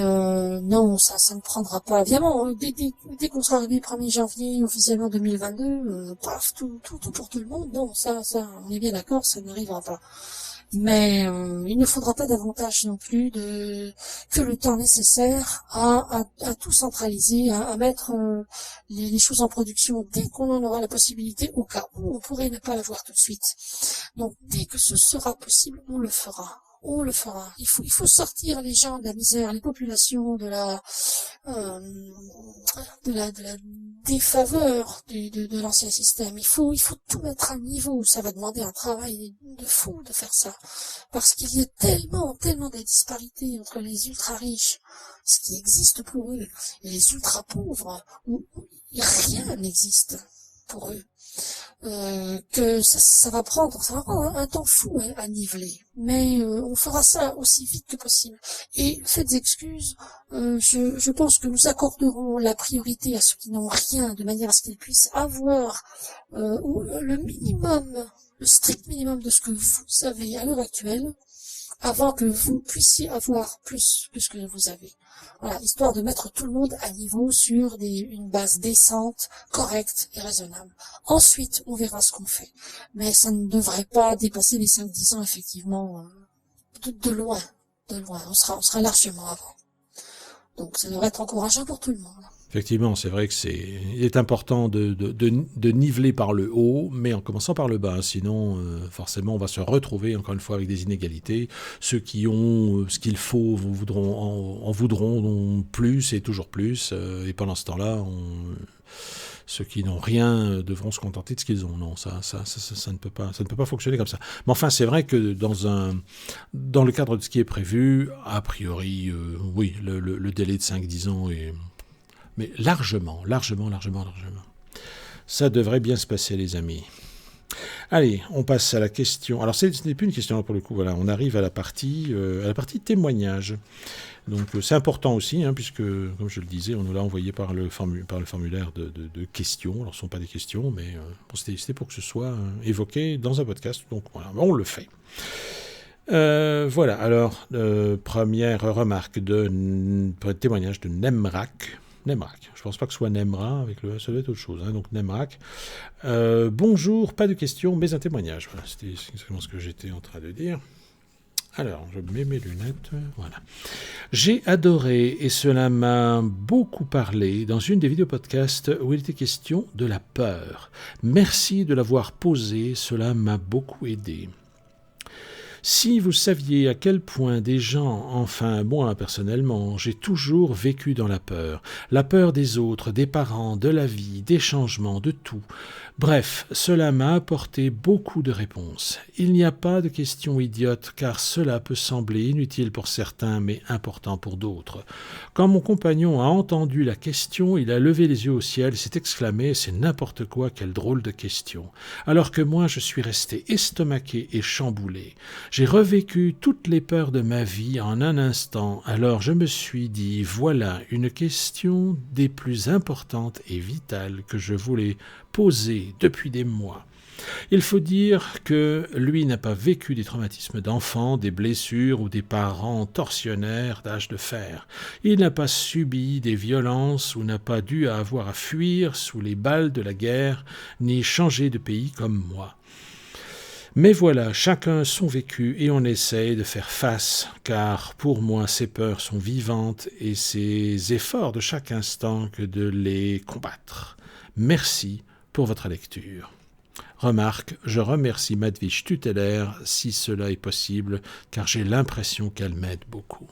non, ça ne prendra pas. Évidemment, dès qu'on sera arrivé 1er janvier, officiellement 2022, paf, tout pour tout le monde. Non, ça, on est bien d'accord, ça n'arrivera pas. Mais il ne faudra pas davantage non plus que le temps nécessaire à tout centraliser, à mettre les choses en production dès qu'on en aura la possibilité, au cas où on pourrait ne pas l'avoir tout de suite. Donc dès que ce sera possible, on le fera. Il faut sortir les gens de la misère, les populations de la défaveur de l'ancien système. Il faut tout mettre à niveau. Ça va demander un travail de fou de faire ça. Parce qu'il y a tellement de disparités entre les ultra riches, ce qui existe pour eux, et les ultra pauvres, où rien n'existe pour eux. Que ça va prendre un temps fou à niveler, mais on fera ça aussi vite que possible. Et faites excuses, je pense que nous accorderons la priorité à ceux qui n'ont rien, de manière à ce qu'ils puissent avoir le minimum, le strict minimum de ce que vous avez à l'heure actuelle, avant que vous puissiez avoir plus que vous avez. Voilà, histoire de mettre tout le monde à niveau sur une base décente, correcte et raisonnable. Ensuite, on verra ce qu'on fait. Mais ça ne devrait pas dépasser les 5-10 ans, effectivement, de loin. De loin. On sera largement avant. Donc ça devrait être encourageant pour tout le monde. Effectivement, c'est vrai que il est important de niveler par le haut, mais en commençant par le bas. Sinon, forcément, on va se retrouver encore une fois avec des inégalités. Ceux qui ont ce qu'il faut en voudront plus et toujours plus. Et pendant ce temps-là, ceux qui n'ont rien devront se contenter de ce qu'ils ont. Non, ça ne peut pas fonctionner comme ça. Mais enfin, c'est vrai que dans le cadre de ce qui est prévu, a priori, oui, le délai de 5-10 ans est... Mais largement. Ça devrait bien se passer, les amis. Allez, on passe à la question. Alors, ce n'est plus une question là pour le coup. Voilà, on arrive à la partie témoignage. Donc, c'est important aussi, puisque, comme je le disais, on nous l'a envoyé par le formulaire de questions. Alors, ce ne sont pas des questions, mais c'était pour que ce soit évoqué dans un podcast. Donc, voilà, on le fait. Voilà, alors, première remarque témoignage de Nemrak. Nemrak, je pense pas que ce soit Nemra, ça doit être autre chose, donc Nemrak. Bonjour, pas de questions, mais un témoignage. Voilà, c'était exactement ce que j'étais en train de dire. Alors, je mets mes lunettes, voilà. J'ai adoré, et cela m'a beaucoup parlé, dans une des vidéos podcasts où il était question de la peur. Merci de l'avoir posé, cela m'a beaucoup aidé. Si vous saviez à quel point des gens, enfin moi personnellement, j'ai toujours vécu dans la peur des autres, des parents, de la vie, des changements, de tout. Bref, cela m'a apporté beaucoup de réponses. Il n'y a pas de questions idiotes car cela peut sembler inutile pour certains mais important pour d'autres. Quand mon compagnon a entendu la question, il a levé les yeux au ciel et s'est exclamé « c'est n'importe quoi, quelle drôle de question ». Alors que moi je suis resté estomaqué et chamboulé. J'ai revécu toutes les peurs de ma vie en un instant, alors je me suis dit, voilà une question des plus importantes et vitales que je voulais poser depuis des mois. Il faut dire que lui n'a pas vécu des traumatismes d'enfant, des blessures ou des parents tortionnaires d'âge de fer. Il n'a pas subi des violences ou n'a pas dû avoir à fuir sous les balles de la guerre, ni changer de pays comme moi. Mais voilà, chacun son vécu et on essaye de faire face, car pour moi ces peurs sont vivantes et ces efforts de chaque instant que de les combattre. Merci pour votre lecture. Remarque, je remercie Madvish tutélaire si cela est possible, car j'ai l'impression qu'elle m'aide beaucoup.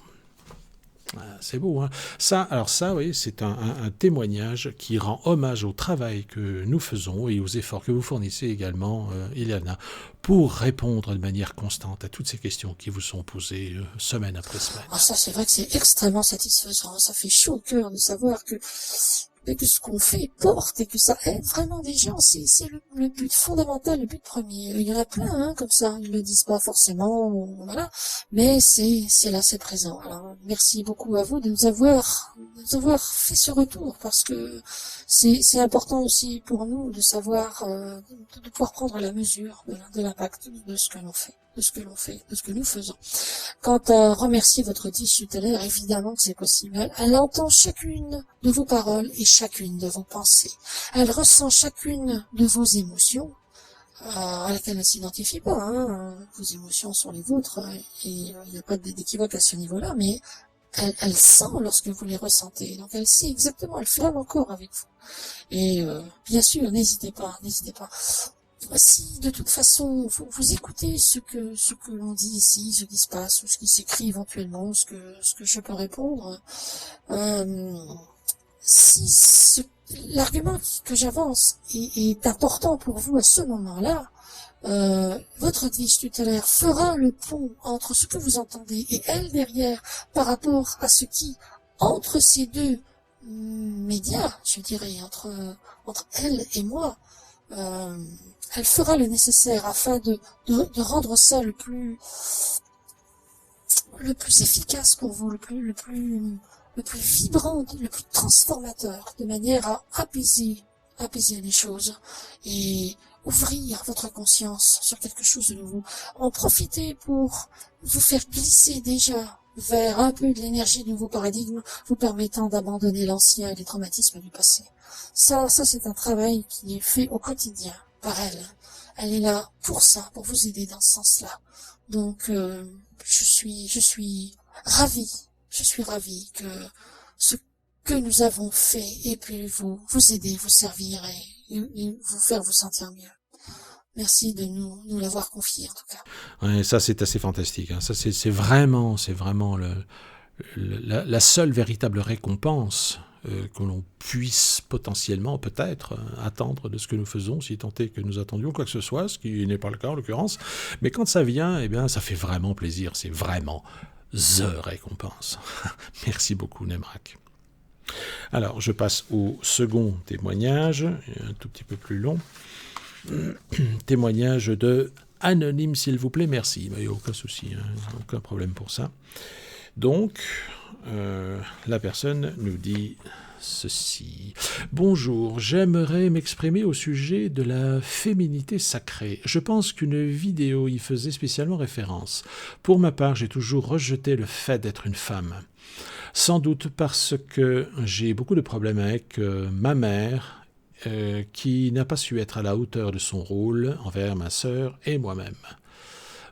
C'est beau, hein. Ça, oui, c'est un témoignage qui rend hommage au travail que nous faisons et aux efforts que vous fournissez également, Iliana, pour répondre de manière constante à toutes ces questions qui vous sont posées semaine après semaine. Ah, ça, c'est vrai que c'est extrêmement satisfaisant. Ça fait chaud au cœur de savoir que ce qu'on fait porte et que ça aide vraiment des gens. C'est le but fondamental, le but premier. Il y en a plein, comme ça. Ils le disent pas forcément, voilà. Mais c'est là, c'est présent. Alors, merci beaucoup à vous de nous avoir fait ce retour parce que c'est important aussi pour nous de savoir, de pouvoir prendre la mesure de l'impact de ce que l'on fait. De ce que nous faisons. Quant à remercier votre Dish tutélaire, évidemment que c'est possible. Elle entend chacune de vos paroles et chacune de vos pensées. Elle ressent chacune de vos émotions, à laquelle elle ne s'identifie pas. Vos émotions sont les vôtres, et il n'y a pas d'équivoque à ce niveau-là, mais elle sent lorsque vous les ressentez. Donc elle sait exactement, elle flamme encore avec vous. Et bien sûr, n'hésitez pas. Si de toute façon vous écoutez ce que l'on dit ici, ce qui se passe, ou ce qui s'écrit éventuellement, ce que je peux répondre, si l'argument que j'avance est important pour vous à ce moment-là, votre Dish tutélaire fera le pont entre ce que vous entendez et elle derrière par rapport à ce qui, entre ces deux médias, je dirais, entre elle et moi, elle fera le nécessaire afin de rendre ça le plus efficace pour vous, le plus vibrant, le plus transformateur, de manière à apaiser les choses et ouvrir votre conscience sur quelque chose de nouveau. En profiter pour vous faire glisser déjà vers un peu de l'énergie du nouveau paradigme, vous permettant d'abandonner l'ancien et les traumatismes du passé. Ça c'est un travail qui est fait au quotidien par elle. Elle est là pour ça, pour vous aider dans ce sens-là. Donc, je suis ravie. Je suis ravie que ce que nous avons fait ait pu vous aider, vous servir et vous faire vous sentir mieux. Merci de nous l'avoir confié, en tout cas. Ouais, ça c'est assez fantastique. Hein. Ça c'est vraiment la seule véritable récompense que l'on puisse potentiellement, peut-être, attendre de ce que nous faisons, si tant est que nous attendions quoi que ce soit, ce qui n'est pas le cas en l'occurrence. Mais quand ça vient, eh bien, ça fait vraiment plaisir. C'est vraiment the récompense. Merci beaucoup, Nemrak. Alors, je passe au second témoignage, un tout petit peu plus long. Témoignage de Anonyme, s'il vous plaît, merci. Il n'y a aucun souci, hein, aucun problème pour ça. Donc, la personne nous dit ceci. Bonjour, j'aimerais m'exprimer au sujet de la féminité sacrée. Je pense qu'une vidéo y faisait spécialement référence. Pour ma part, j'ai toujours rejeté le fait d'être une femme. Sans doute parce que j'ai beaucoup de problèmes avec ma mère, qui n'a pas su être à la hauteur de son rôle envers ma sœur et moi-même.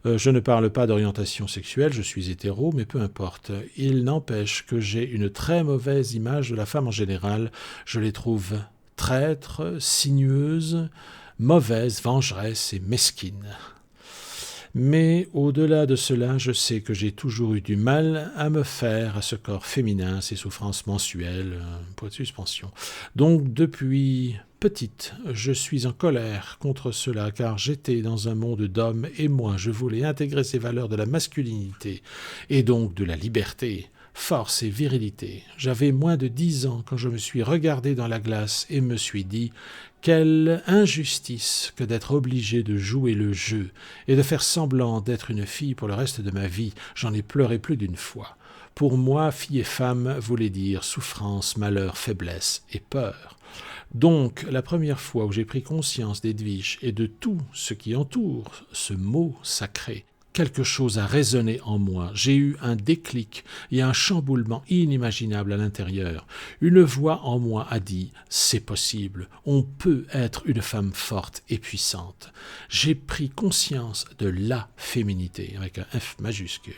Je ne parle pas d'orientation sexuelle, je suis hétéro, mais peu importe. Il n'empêche que j'ai une très mauvaise image de la femme en général. Je les trouve traîtres, sinueuses, mauvaises, vengeresses et mesquines. Mais au-delà de cela, je sais que j'ai toujours eu du mal à me faire à ce corps féminin, ces souffrances mensuelles, point de suspension. Donc depuis petite, je suis en colère contre cela, car j'étais dans un monde d'hommes et moi, je voulais intégrer ces valeurs de la masculinité et donc de la liberté, force et virilité. J'avais moins de 10 ans quand je me suis regardé dans la glace et me suis dit « Quelle injustice que d'être obligé de jouer le jeu et de faire semblant d'être une fille pour le reste de ma vie. J'en ai pleuré plus d'une fois. Pour moi, fille et femme voulait dire souffrance, malheur, faiblesse et peur. » Donc, la première fois où j'ai pris conscience d'Edwige et de tout ce qui entoure ce mot sacré, quelque chose a résonné en moi. J'ai eu un déclic et un chamboulement inimaginable à l'intérieur. Une voix en moi a dit « C'est possible, on peut être une femme forte et puissante. » J'ai pris conscience de la féminité, avec un F majuscule,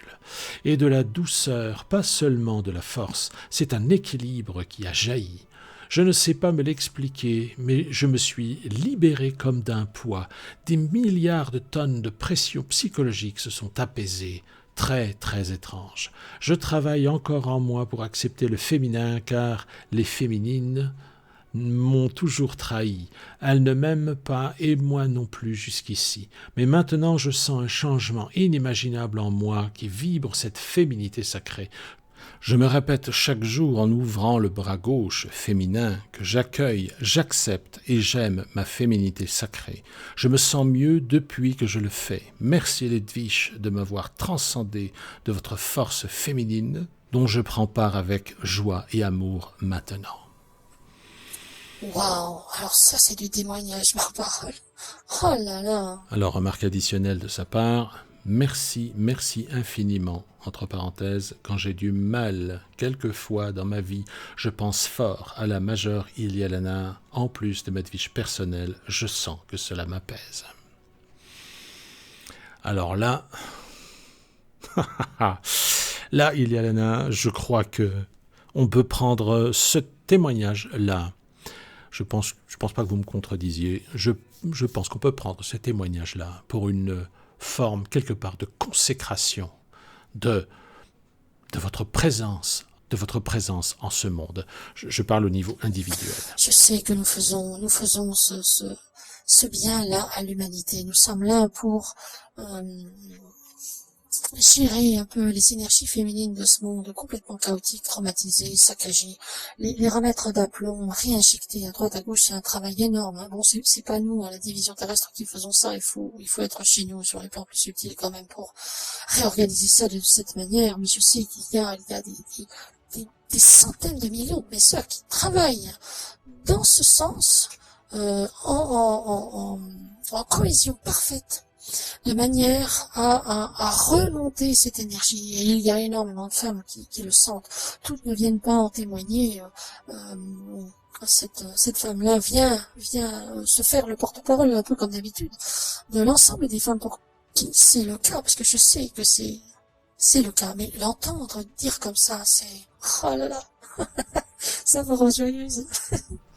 et de la douceur, pas seulement de la force. C'est un équilibre qui a jailli. Je ne sais pas me l'expliquer, mais je me suis libéré comme d'un poids. Des milliards de tonnes de pression psychologique se sont apaisées. Très, très étrange. Je travaille encore en moi pour accepter le féminin, car les féminines m'ont toujours trahi. Elles ne m'aiment pas et moi non plus jusqu'ici. Mais maintenant je sens un changement inimaginable en moi qui vibre cette féminité sacrée. Je me répète chaque jour en ouvrant le bras gauche féminin que j'accueille, j'accepte et j'aime ma féminité sacrée. Je me sens mieux depuis que je le fais. Merci Edwige de m'avoir transcendé de votre force féminine dont je prends part avec joie et amour maintenant. Waouh, alors ça c'est du témoignage par parole. Oh là là. Alors, remarque additionnelle de sa part, merci infiniment, entre parenthèses, quand j'ai du mal, quelquefois dans ma vie, je pense fort à la majeure Ilialana, en plus de ma Edwige personnelle, je sens que cela m'apaise. Alors là, là Ilialana, je crois que on peut prendre ce témoignage-là. Je pense pas que vous me contredisiez. Je pense qu'on peut prendre ce témoignage-là pour une forme quelque part de consécration de votre présence en ce monde. Je parle au niveau individuel. Je sais que nous faisons ce bien-là à l'humanité. Nous sommes là pour gérer un peu les énergies féminines de ce monde complètement chaotique, traumatisé, saccagé, les remettre d'aplomb, réinjecter à droite à gauche. C'est un travail énorme, hein. Bon, c'est pas nous, hein, la division terrestre, qui faisons ça. Il faut être chez nous sur les plans plus subtils quand même pour réorganiser ça de cette manière. Mais je sais qu'il y a des centaines de millions de mes sœurs qui travaillent dans ce sens, en cohésion parfaite de manière à remonter cette énergie. Et il y a énormément de femmes qui le sentent. Toutes ne viennent pas en témoigner. Cette femme-là vient se faire le porte-parole, un peu comme d'habitude, de l'ensemble des femmes pour qui c'est le cas, parce que je sais que c'est le cas. Mais l'entendre dire comme ça, c'est... Oh là là. Ça me rend joyeuse.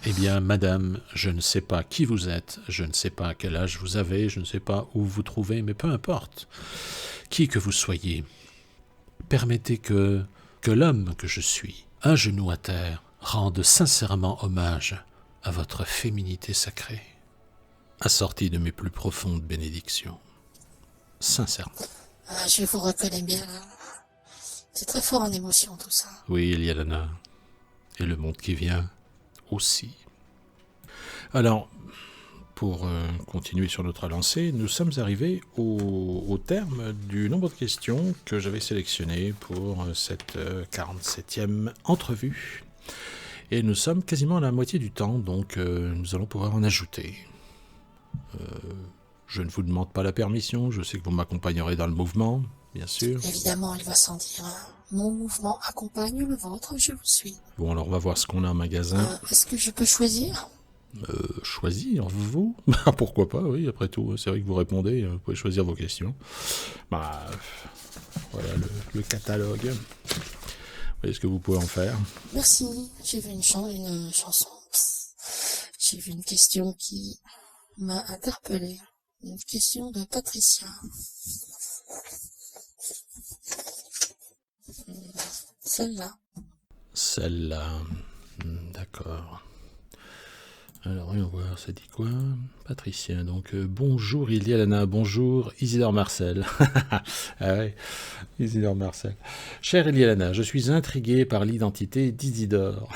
Eh bien, madame, je ne sais pas qui vous êtes, je ne sais pas quel âge vous avez, je ne sais pas où vous trouvez, mais peu importe. Qui que vous soyez, permettez que l'homme que je suis, un genou à terre, rende sincèrement hommage à votre féminité sacrée, assortie de mes plus profondes bénédictions. Sincèrement. Ah, je vous reconnais bien, là. C'est très fort en émotion, tout ça. Oui, Iliana. Et le monde qui vient aussi. Alors, pour continuer sur notre lancée, nous sommes arrivés au terme du nombre de questions que j'avais sélectionnées pour cette 47e entrevue. Et nous sommes quasiment à la moitié du temps, donc nous allons pouvoir en ajouter. Je ne vous demande pas la permission, je sais que vous m'accompagnerez dans le mouvement, bien sûr. Évidemment, il va sans dire. Mon mouvement accompagne le vôtre, je vous suis. Bon, alors on va voir ce qu'on a en magasin. Est-ce que je peux choisir ? Choisir, vous? Pourquoi pas, oui, après tout, c'est vrai que vous répondez, vous pouvez choisir vos questions. Bah, voilà le catalogue. Vous voyez ce que vous pouvez en faire. Merci, j'ai vu une chanson. J'ai vu une question qui m'a interpellée. Une question de Patricia. Celle-là. Celle-là, d'accord. Alors, voyons voir, ça dit quoi? Patricia, donc bonjour Iliana, bonjour Isidore Marcel. Ah ouais, Isidore Marcel. Chère Iliana, je suis intrigué par l'identité d'Isidore.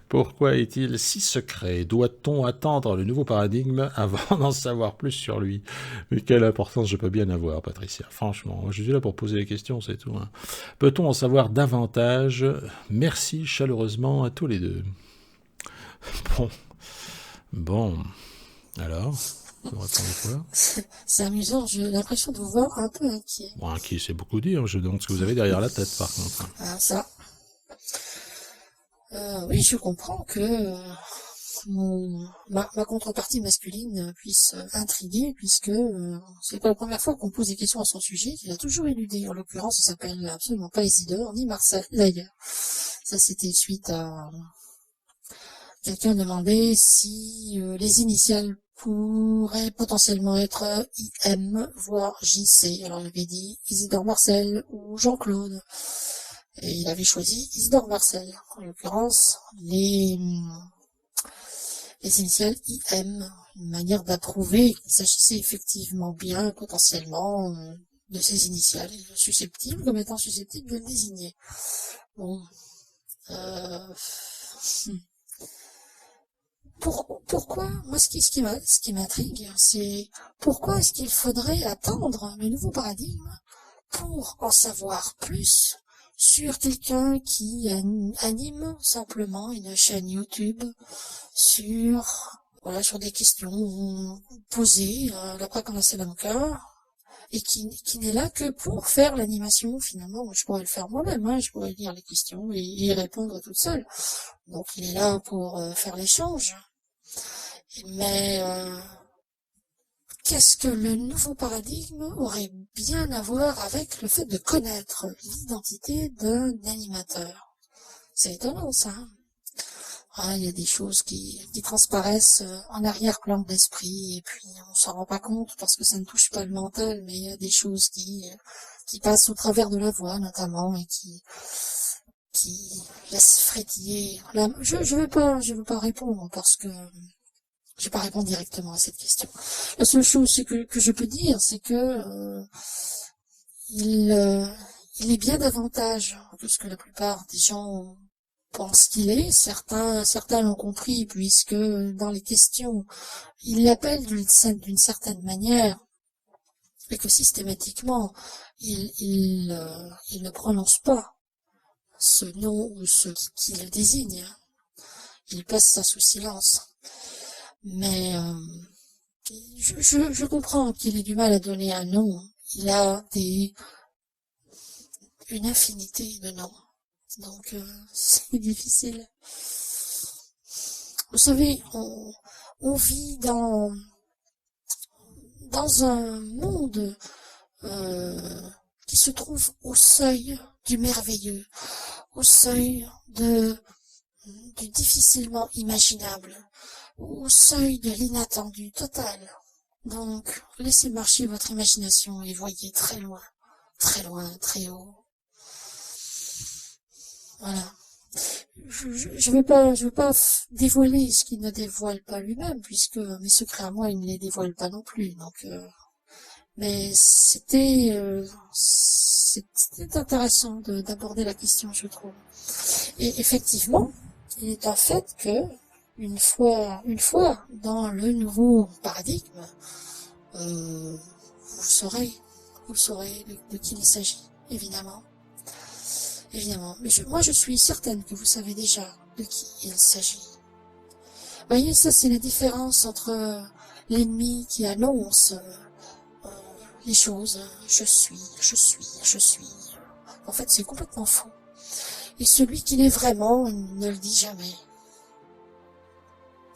Pourquoi est-il si secret? Doit-on attendre le nouveau paradigme avant d'en savoir plus sur lui? Mais quelle importance je peux bien avoir, Patricia. Franchement, je suis là pour poser les questions, c'est tout. Hein. Peut-on en savoir davantage? Merci chaleureusement à tous les deux. Bon. Alors, vous répondez quoi? C'est amusant, j'ai l'impression de vous voir un peu inquiet. Bon, inquiet, c'est beaucoup dire. Je demande ce que vous avez derrière la tête, par contre. Ah, ça. Oui, je comprends que ma contrepartie masculine puisse intriguer, puisque c'est pas la première fois qu'on pose des questions à son sujet, qu'il a toujours éludé. En l'occurrence, il s'appelle absolument pas Isidore, ni Marcel, d'ailleurs. Ça, c'était suite à... Quelqu'un demandait si les initiales pourraient potentiellement être IM, voire JC. Alors, il avait dit Isidore Marcel ou Jean-Claude. Et il avait choisi Isidore Marcel. En l'occurrence, les initiales IM, une manière d'approuver qu'il s'agissait effectivement bien, potentiellement, de ces initiales, susceptibles, comme étant susceptibles de le désigner. Bon, pourquoi, moi, ce qui m'intrigue, c'est pourquoi est-ce qu'il faudrait attendre le nouveau paradigme pour en savoir plus sur quelqu'un qui anime simplement une chaîne YouTube sur des questions posées d'après qu'on a c'est mon cœur et qui n'est là que pour faire l'animation. Finalement, je pourrais le faire moi-même, hein, je pourrais lire les questions et y répondre toute seule. Donc il est là pour faire l'échange. Mais qu'est-ce que le nouveau paradigme aurait bien à voir avec le fait de connaître l'identité d'un animateur? C'est étonnant, ça. Ah, il y a des choses qui transparaissent en arrière-plan de l'esprit, et puis on s'en rend pas compte parce que ça ne touche pas le mental, mais il y a des choses qui passent au travers de la voix, notamment, et qui laissent frétiller. Là, je veux pas répondre parce que je vais pas répondre directement à cette question. La seule chose que je peux dire, c'est que il est bien davantage que ce que la plupart des gens pensent qu'il est. Certains l'ont compris puisque dans les questions, ils l'appellent d'une certaine manière et que systématiquement, il ne prononce pas ce nom ou ce qui le désigne. Il passe ça sous silence. Mais Je comprends qu'il ait du mal à donner un nom. Il a une infinité de noms. Donc, c'est difficile. Vous savez, on vit dans un monde qui se trouve au seuil du merveilleux, au seuil du difficilement imaginable, au seuil de l'inattendu total. Donc, laissez marcher votre imagination et voyez très loin, très haut. Voilà. Je veux pas dévoiler ce qu'il ne dévoile pas lui-même, puisque mes secrets à moi, il ne les dévoile pas non plus. Donc, mais c'était intéressant d'aborder la question, je trouve. Et effectivement, il est un fait que une fois dans le nouveau paradigme, vous saurez de qui il s'agit, évidemment. Mais moi je suis certaine que vous savez déjà de qui il s'agit. Vous voyez, ça c'est la différence entre l'ennemi qui annonce les choses. Je suis. En fait, c'est complètement faux. Et celui qui l'est vraiment ne le dit jamais.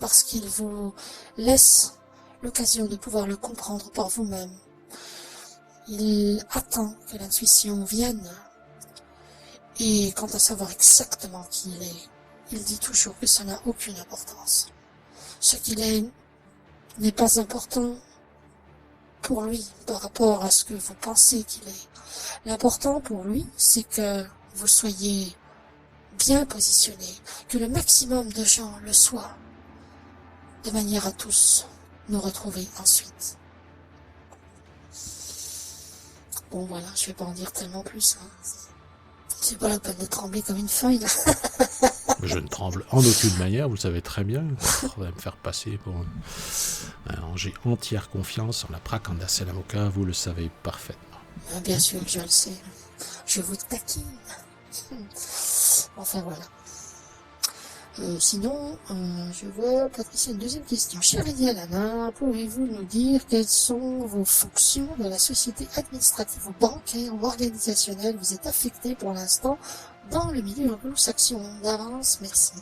Parce qu'il vous laisse l'occasion de pouvoir le comprendre par vous-même. Il attend que l'intuition vienne. Et quant à savoir exactement qui il est, il dit toujours que ça n'a aucune importance. Ce qu'il est n'est pas important pour lui par rapport à ce que vous pensez qu'il est. L'important pour lui, c'est que vous soyez bien positionné, que le maximum de gens le soient, de manière à tous nous retrouver ensuite. Bon voilà, je vais pas en dire tellement plus. C'est pas la peine de trembler comme une feuille. Je ne tremble en aucune manière, vous le savez très bien. On va me faire passer pour j'ai entière confiance en la Prakanda Selamuka, vous le savez parfaitement. Bien sûr, je le sais. Je vous taquine. Enfin voilà. Sinon, je vois Patricia, une deuxième question. Chère Eliana, pouvez-vous nous dire quelles sont vos fonctions de la société administrative ou bancaire ou organisationnelle vous êtes affecté pour l'instant dans le milieu anglo-saxon? D'avance, merci.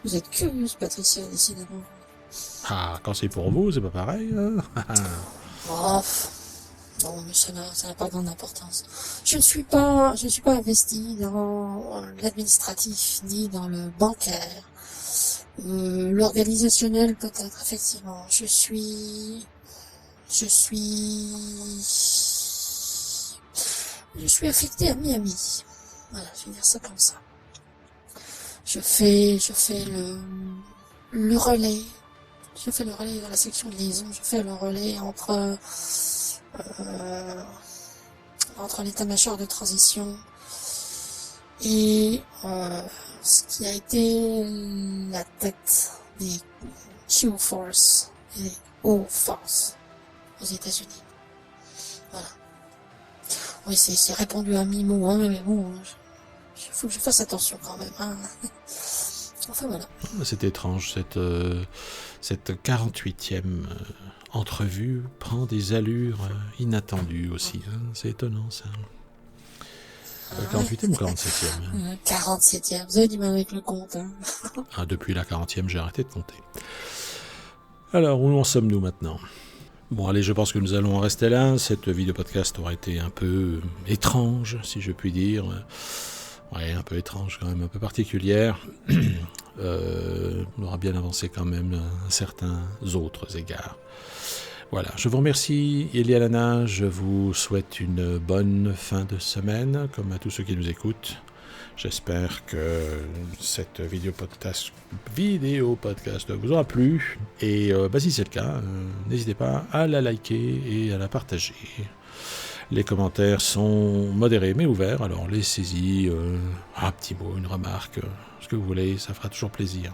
Vous êtes curieuse, Patricia, décidément. Ah, quand c'est pour vous, c'est pas pareil. Hein. Non, mais ça n'a pas grande importance. Je ne suis pas investie dans l'administratif ni dans le bancaire. L'organisationnel peut-être, effectivement. Je suis affectée à Miami. Voilà, je vais dire ça comme ça. Je fais le relais. Je fais le relais dans la section de liaison. Je fais le relais entre l'état-major de transition et ce qui a été la tête des Q-Force et des O-Force aux États-Unis. Voilà. Oui, c'est répondu à mi-mot, hein, mais bon, il faut que je fasse attention quand même. Hein. Enfin voilà. C'est étrange, cette 48e entrevue prend des allures inattendues aussi. Hein. C'est étonnant ça. 48e ou 47e 47e, vous avez du mal avec le compte. Hein. Depuis la 40e, j'ai arrêté de compter. Alors, où en sommes-nous maintenant ? Bon, allez, je pense que nous allons en rester là. Cette vidéo podcast aura été un peu étrange, si je puis dire. Ouais, un peu étrange quand même, un peu particulière. On aura bien avancé quand même à certains autres égards. Voilà, je vous remercie Eliana, je vous souhaite une bonne fin de semaine, comme à tous ceux qui nous écoutent. J'espère que cette vidéo podcast vous aura plu. Et si c'est le cas, n'hésitez pas à la liker et à la partager. Les commentaires sont modérés mais ouverts, alors laissez-y un petit mot, une remarque, ce que vous voulez, ça fera toujours plaisir.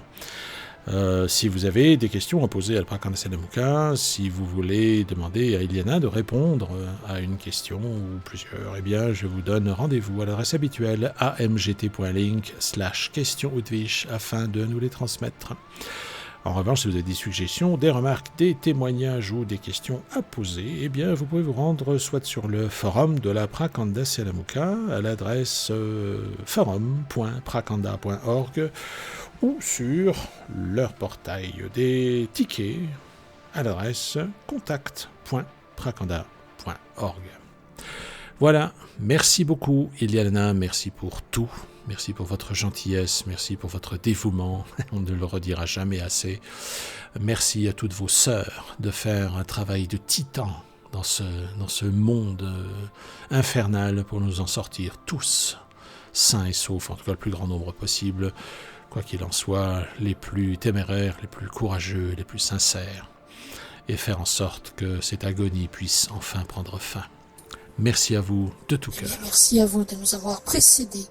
Si vous avez des questions à poser à la Prakanda Selamuka, si vous voulez demander à Eliana de répondre à une question ou plusieurs, eh bien je vous donne rendez-vous à l'adresse habituelle amgt.link/questionoutwish afin de nous les transmettre. En revanche, si vous avez des suggestions, des remarques, des témoignages ou des questions à poser, eh bien, vous pouvez vous rendre soit sur le forum de la Prakanda Selamuka à l'adresse forum.prakanda.org ou sur leur portail des tickets à l'adresse contact.prakanda.org. Voilà, merci beaucoup Iliana, merci pour tout. Merci pour votre gentillesse, merci pour votre dévouement, on ne le redira jamais assez. Merci à toutes vos sœurs de faire un travail de titan dans ce monde infernal pour nous en sortir tous, sains et saufs, en tout cas le plus grand nombre possible, quoi qu'il en soit, les plus téméraires, les plus courageux, les plus sincères, et faire en sorte que cette agonie puisse enfin prendre fin. Merci à vous de tout cœur. Merci à vous de nous avoir précédés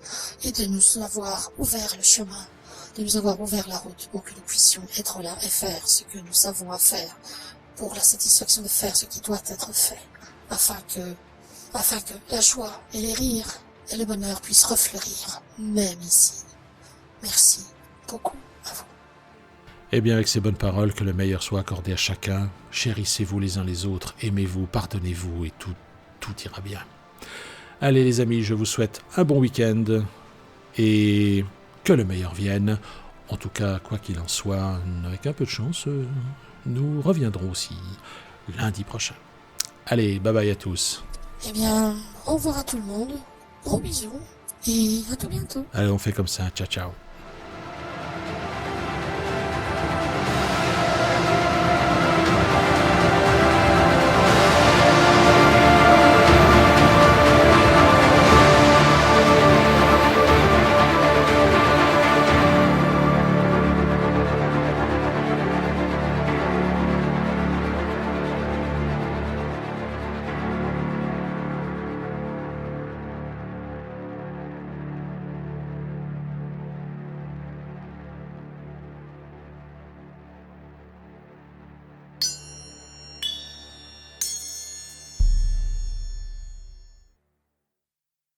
et de nous avoir ouvert le chemin, de nous avoir ouvert la route pour que nous puissions être là et faire ce que nous avons à faire, pour la satisfaction de faire ce qui doit être fait, afin que la joie et les rires et le bonheur puissent refleurir, même ici. Merci beaucoup à vous. Eh bien, avec ces bonnes paroles, que le meilleur soit accordé à chacun. Chérissez-vous les uns les autres, aimez-vous, pardonnez-vous et tout ira bien. Allez les amis, je vous souhaite un bon week-end et que le meilleur vienne. En tout cas, quoi qu'il en soit, avec un peu de chance, nous reviendrons aussi lundi prochain. Allez, bye bye à tous. Eh bien, au revoir à tout le monde, gros bisous et à tout bientôt. Allez, on fait comme ça, ciao ciao.